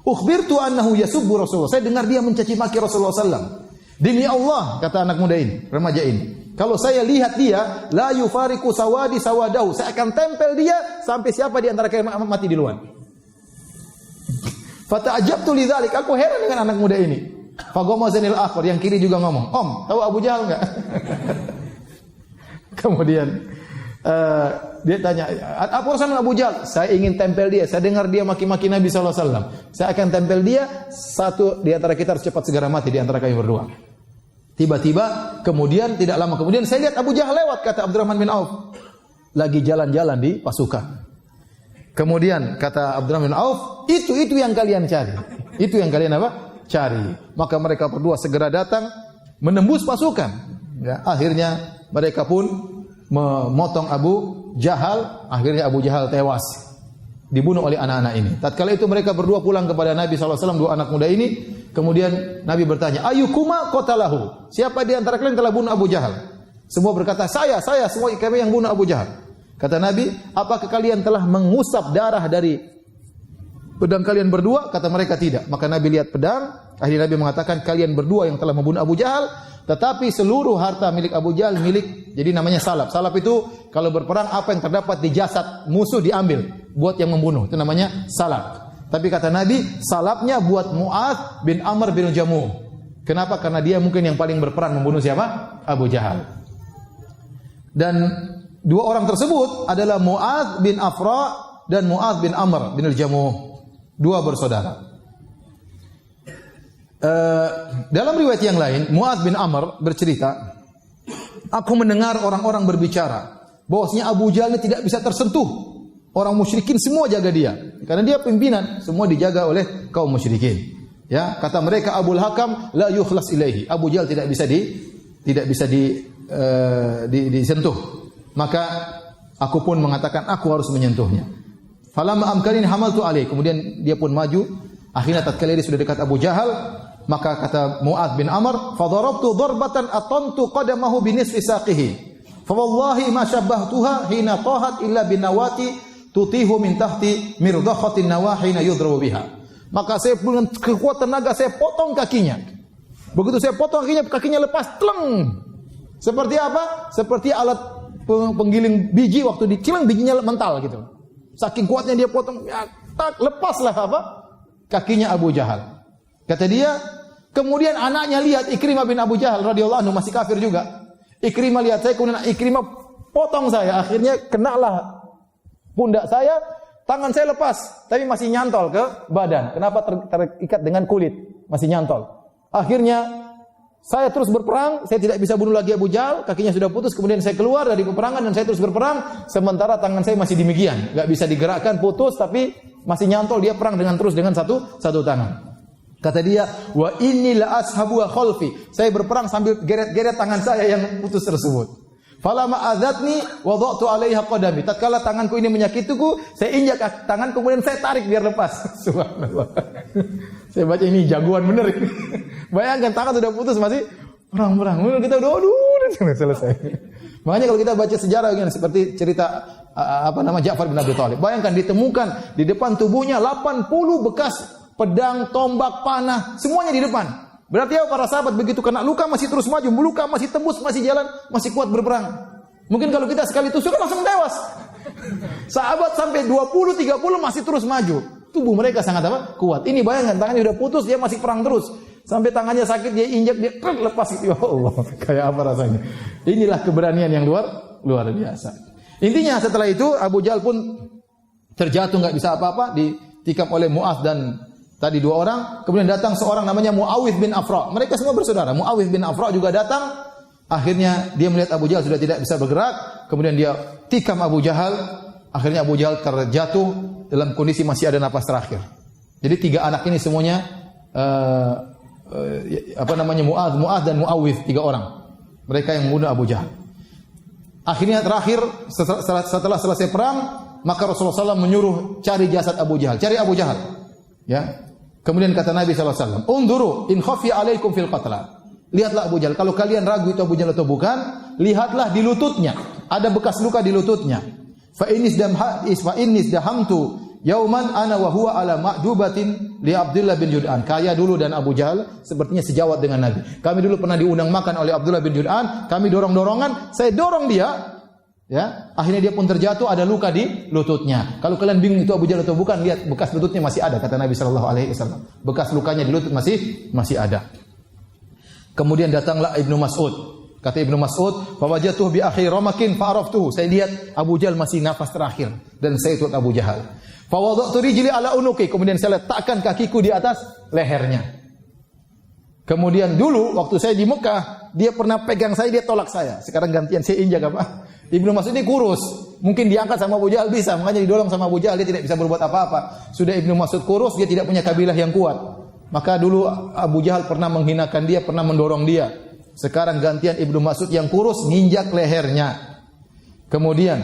ukhbirtu annahu yasubbu Rasulullah. Saya dengar dia mencaci maki Rasulullah sallallahu. Demi Allah, kata anak muda ini, remaja ini. Kalau saya lihat dia, la yufariqu sawadi sawadahu. Saya akan tempel dia sampai siapa di antara kalian mati di luar. Fata'ajabtu lidzalik. Aku heran dengan anak muda ini. Faghamazanil akhir, yang kiri juga ngomong, "Om, tahu Abu Jahal enggak?" Kemudian dia tanya, "Apa urusan Abu Jahal?" Saya ingin tempel dia. Saya dengar dia maki-maki Nabi sallallahu alaihi wasallam. Saya akan tempel dia, satu di antara kita harus cepat segera mati di antara kami berdua. Tiba-tiba kemudian tidak lama kemudian saya lihat Abu Jahal lewat, kata Abdurrahman bin Auf. Lagi jalan-jalan di pasukan. Kemudian kata Abdurrahman bin Auf, itu yang kalian cari. Itu yang kalian apa? Cari. Maka mereka berdua segera datang menembus pasukan. Ya, akhirnya mereka pun memotong Abu Jahal. Akhirnya Abu Jahal tewas, dibunuh oleh anak-anak ini. Tatkala itu mereka berdua pulang kepada Nabi SAW, dua anak muda ini. Kemudian Nabi bertanya, "Ayyukuma qatalahu?" Siapa di antara kalian telah bunuh Abu Jahal? Semua berkata, saya, semua kami yang bunuh Abu Jahal. Kata Nabi, "Apakah kalian telah mengusap darah dari pedang kalian berdua?" Kata mereka, "Tidak." Maka Nabi lihat pedang. Akhirnya Nabi mengatakan, "Kalian berdua yang telah membunuh Abu Jahal, tetapi seluruh harta milik Abu Jahal milik." Jadi namanya salab. Salab itu kalau berperang apa yang terdapat di jasad musuh diambil buat yang membunuh. Itu namanya salab. Tapi kata Nabi, salabnya buat Mu'adz bin Amr bin Jamuh. Kenapa? Karena dia mungkin yang paling berperan membunuh siapa? Abu Jahal. Dan dua orang tersebut adalah Mu'adz bin Afra dan Mu'adz bin Amr bin Jamuh. Dua bersaudara. Dalam riwayat yang lain, Mu'adz bin Amr bercerita, "Aku mendengar orang-orang berbicara bahwasanya Abu Jahal ini tidak bisa tersentuh. Orang musyrikin semua jaga dia, karena dia pimpinan, semua dijaga oleh kaum musyrikin." Ya, kata mereka, "Abul Hakam la yukhlas ilaihi." Abu Jahal tidak bisa disentuh. Maka aku pun mengatakan aku harus menyentuhnya. Falamma amkanin hamaltu alaihi. Kemudian dia pun maju. Akhirnya tatkala dia sudah dekat Abu Jahal, maka kata Mu'adz bin Amr, "Fadarabtu darbatan atantu qadamahu binisfi saqihi. Fa wallahi ma syabbahtuha hina tahat illa binawati tutihu min tahti mirdakhatin nawahina yudrabu biha." Maka saya dengan kekuatan tenaga saya potong kakinya. Begitu saya potong kakinya lepas, tleng. Seperti apa? Seperti alat penggiling biji waktu dicilang bijinya mental gitu. Saking kuatnya dia potong, ya, tak lepaslah apa? Kakinya Abu Jahal. Kata dia, kemudian anaknya lihat Ikrimah bin Abu Jahal radhiyallahu anhu masih kafir juga. Ikrimah lihat saya, kemudian Ikrimah potong saya. Akhirnya kenalah pundak saya, tangan saya lepas, tapi masih nyantol ke badan. Kenapa terikat dengan kulit? Masih nyantol. Akhirnya saya terus berperang, saya tidak bisa bunuh lagi Abu Jahal, kakinya sudah putus, kemudian saya keluar dari peperangan dan saya terus berperang, sementara tangan saya masih demikian, enggak bisa digerakkan, putus, tapi masih nyantol, dia perang dengan satu tangan. Kata dia, "Wa inni la ashabu khalfi." Saya berperang sambil geret-geret tangan saya yang putus tersebut. Falamma adzatni wada'tu 'alaiha qadami. Tatkala tanganku ini menyakitiku, saya injak tangan kemudian saya tarik biar lepas. Subhanallah. Saya baca ini jagoan bener ini. Bayangkan tangan sudah putus masih perang. Kita udah selesai. Makanya kalau kita baca sejarah seperti cerita Ja'far bin Abi Thalib. Bayangkan ditemukan di depan tubuhnya 80 bekas pedang, tombak, panah, semuanya di depan. Berarti apa para sahabat begitu kena luka masih terus maju, luka masih tembus, masih jalan, masih kuat berperang. Mungkin kalau kita sekali tusuk kan langsung tewas. Sahabat sampai 20, 30 masih terus maju. Tubuh mereka sangat apa? Kuat. Ini bayangkan tangannya udah putus, dia masih perang terus. Sampai tangannya sakit, dia injak, dia lepas gitu. Ya Allah, kayak apa rasanya? Inilah keberanian yang luar biasa. Intinya setelah itu Abu Jahal pun terjatuh, nggak bisa apa-apa, ditikam oleh Mu'adz dan tadi 2 orang. Kemudian datang seorang namanya Muawidh bin Afra. Mereka semua bersaudara. Muawidh bin Afra juga datang. Akhirnya dia melihat Abu Jahal sudah tidak bisa bergerak. Kemudian dia tikam Abu Jahal. Akhirnya Abu Jahal terjatuh dalam kondisi masih ada napas terakhir. Jadi 3 anak ini semuanya Mu'adz dan Muawidh, 3 orang. Mereka yang membunuh Abu Jahal. Akhirnya terakhir setelah selesai perang, maka Rasulullah SAW menyuruh cari jasad Abu Jahal, cari Abu Jahal. Ya. Kemudian kata Nabi SAW, "Unduru in khafi alaikum fil qatla." Lihatlah Abu Jahal. Kalau kalian ragu itu Abu Jahal atau bukan, lihatlah di lututnya. Ada bekas luka di lututnya. Fa innis dahamtu yauman ana wa huwa ala ma'dubatin li Abdullah bin Jud'an. Kaya dulu dan Abu Jahal sepertinya sejawat dengan Nabi. Kami dulu pernah diundang makan oleh Abdullah bin Jud'an, kami dorong-dorongan, saya dorong dia. Ya, akhirnya dia pun terjatuh, ada luka di lututnya. Kalau kalian bingung itu Abu Jahal atau bukan, lihat bekas lututnya masih ada, kata Nabi sallallahu alaihi wasallam. Bekas lukanya di lutut masih ada. Kemudian datanglah Ibnu Mas'ud. Kata Ibnu Mas'ud, "Fa wajatuhu bi akhi ramakin fa araftuhu." Saya lihat Abu Jahal masih nafas terakhir dan saya ikut Abu Jahal. Fa wada'tu rijli ala unuqi, kemudian saya letakkan kakiku di atas lehernya. Kemudian dulu waktu saya di Mekah, dia pernah pegang saya, dia tolak saya. Sekarang gantian saya injak apa? Ibnu Mas'ud ini kurus. Mungkin diangkat sama Abu Jahal bisa, makanya didorong sama Abu Jahal, dia tidak bisa berbuat apa-apa. Sudah Ibnu Mas'ud kurus, dia tidak punya kabilah yang kuat. Maka dulu Abu Jahal pernah menghinakan dia, pernah mendorong dia. Sekarang gantian Ibnu Mas'ud yang kurus, nginjak lehernya. Kemudian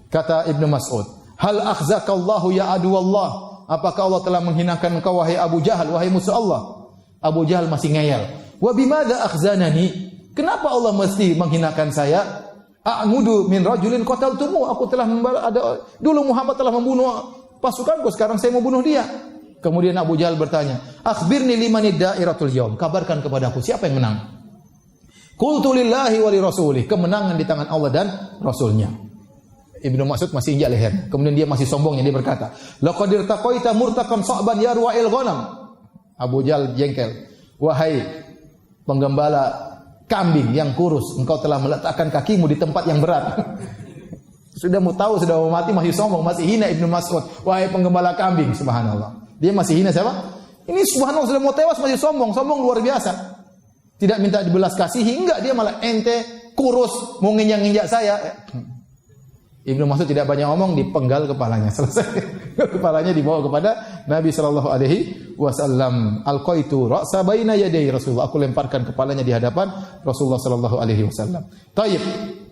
kata Ibnu Mas'ud, "Hal akhzakallahu ya aduwallah?" Apakah Allah telah menghinakan engkau wahai Abu Jahal, wahai musuh Allah? Abu Jahal masih ngeyel. "Wa bimadza akhzanani?" Kenapa Allah mesti menghinakan saya? "A'mudu min rajulin qataltumu." Aku telah dulu Muhammad telah membunuh pasukanku, sekarang saya mau bunuh dia. Kemudian Abu Jahal bertanya, "Akhbirni limanid da'iratul yaum." Kabarkan kepadaku siapa yang menang. Qultu lillahi wa li rasulih. Kemenangan di tangan Allah dan Rasulnya. Ibnu Mas'ud masih injak leher. Kemudian dia masih sombongnya, dia berkata, "Laqad irtaqaita murtaqan sa'ban yarwa'il ghanam." Abu Jahal jengkel. "Wahai penggembala kambing yang kurus, engkau telah meletakkan kakimu di tempat yang berat." Sudah mau tahu, sudah mau mati, masih sombong, masih hina Ibnu Mas'ud. Wahai penggembala kambing, subhanallah. Dia masih hina siapa? Ini subhanallah sudah mau tewas masih sombong, sombong luar biasa. Tidak minta dibelas kasihi, enggak, dia malah ente, kurus, mau nginjak-nginjak saya. Ibnu Mas'ud tidak banyak ngomong, dipenggal kepalanya. Selesai. Kepalanya dibawa kepada Nabi sallallahu alaihi wasallam. Alqaitu ra'sa baina yaday Rasulullah. Aku lemparkan kepalanya di hadapan Rasulullah sallallahu alaihi wasallam. Taib.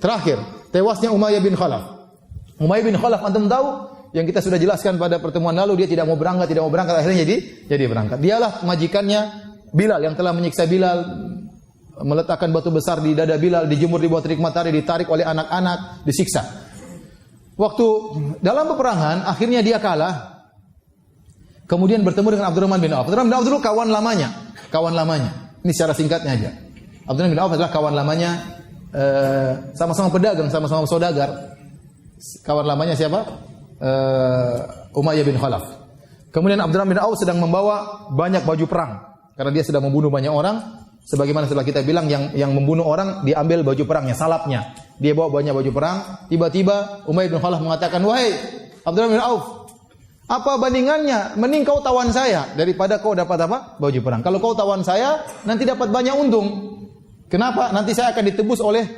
Terakhir, tewasnya Umayyah bin Khalaf. Umayyah bin Khalaf antum tahu yang kita sudah jelaskan pada pertemuan lalu, dia tidak mau berangkat, akhirnya jadi berangkat. Dialah majikannya Bilal yang telah menyiksa Bilal, meletakkan batu besar di dada Bilal, dijemur di bawah terik matahari, ditarik oleh anak-anak, disiksa. Waktu dalam peperangan, akhirnya dia kalah. Kemudian bertemu dengan Abdurrahman bin Auf. Abdurrahman bin Auf dulu kawan lamanya. Ini secara singkatnya aja. Abdurrahman bin Auf adalah kawan lamanya, sama-sama pedagang, sama-sama saudagar. Kawan lamanya siapa? Umayyah bin Khalaf. Kemudian Abdurrahman bin Auf sedang membawa banyak baju perang karena dia sedang membunuh banyak orang. Sebagaimana setelah kita bilang, yang membunuh orang diambil baju perangnya, salapnya. Dia bawa banyak baju perang. Tiba-tiba Umayyah bin Khalaf mengatakan, "Wahai Abdurrahman bin Auf, apa bandingannya? Mending kau tawan saya daripada kau dapat apa? Baju perang. Kalau kau tawan saya, nanti dapat banyak untung. Kenapa? Nanti saya akan ditebus oleh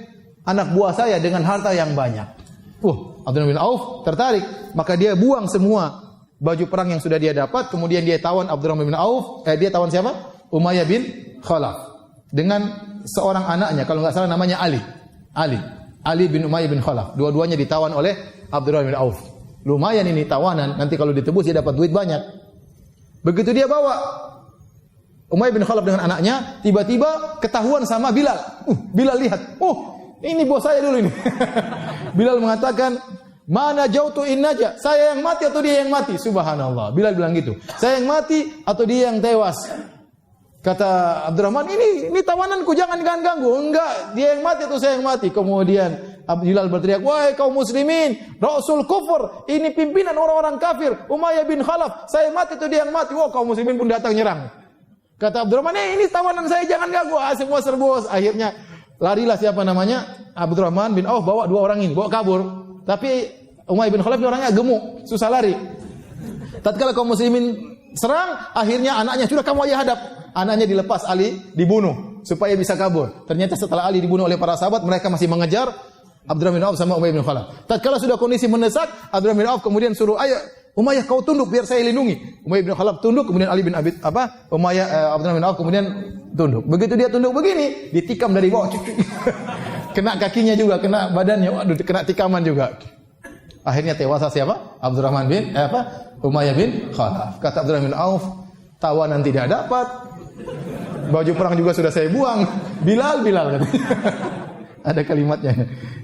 anak buah saya dengan harta yang banyak." Abdurrahman bin Auf tertarik, maka dia buang semua baju perang yang sudah dia dapat, kemudian dia tawan Abdurrahman bin Auf, dia tawan siapa? Umayyah bin Khalaf dengan seorang anaknya, kalau enggak salah namanya Ali bin Umayyah bin Khalaf. Dua-duanya ditawan oleh Abdurrahman bin Auf. Lumayan ini tawanan, nanti kalau ditebus dia dapat duit banyak. Begitu dia bawa Umayyah bin Khalaf dengan anaknya, tiba-tiba ketahuan sama Bilal. Bilal lihat, ini bos saya dulu ini. Bilal mengatakan, "Mana jautu innaja?" Saya yang mati atau dia yang mati? Subhanallah. Bilal bilang gitu. Saya yang mati atau dia yang tewas? Kata Abdurrahman, ini tawananku, jangan ganggu. Enggak, dia yang mati atau saya yang mati. Kemudian Bilal berteriak, wahai kaum muslimin, Rasul kufur, ini pimpinan orang-orang kafir, Umayyah bin Khalaf, saya mati atau dia yang mati. Wah, kaum muslimin pun datang nyerang. Kata Abdurrahman, ini tawanan saya, jangan ganggu. Semua serbu. Akhirnya larilah siapa namanya? Abdurrahman bin Auf bawa dua orang ini, bawa kabur. Tapi Umayyah bin Khalaf ini orangnya gemuk, susah lari. Tatkala kaum muslimin serang, akhirnya anaknya, sudah kamu ayah hadap. Anaknya dilepas, Ali dibunuh supaya bisa kabur. Ternyata setelah Ali dibunuh oleh para sahabat, mereka masih mengejar Abdurrahman bin Auf sama Umayyah bin Khalaf. Tatkala sudah kondisi mendesak, Abdurrahman bin Auf kemudian suruh, ayo Umayyah kau tunduk biar saya lindungi. Umayyah bin Khalaf tunduk, kemudian Ali bin Abdurrahman bin Auf kemudian tunduk. Begitu dia tunduk begini, ditikam dari bawah. Kena kakinya juga, kena badannya, waduh, kena tikaman juga. Akhirnya tewaslah siapa? Umayyah bin Khalaf. Kata Abdurrahman bin Auf, tawanan tidak dapat. Baju perang juga sudah saya buang. Bilal katanya. Ada kalimatnya.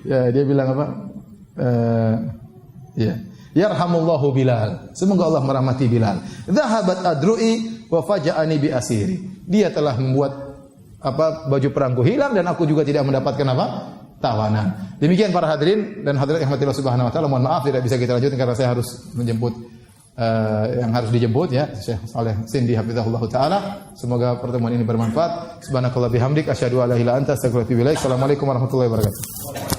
Ya, dia bilang apa? Ya. Yarhamullahu Bilal. Semoga Allah merahmati Bilal. Dhahabat adru'i wa faja'ani bi asiri. Dia telah membuat baju perangku hilang dan aku juga tidak mendapatkan tawanan. Demikian para hadirin dan hadirat yang rahmatillah subhanahu wa taala. Mohon maaf tidak bisa kita lanjutkan karena saya harus menjemput yang harus dijemput ya, Syekh Saleh Sindi hafizahullah taala. Semoga pertemuan ini bermanfaat. Subhanakallah bihamdik asyhadu an la ilaha illa anta astaghfiruka wa atubu ilaik. Assalamualaikum warahmatullahi wabarakatuh.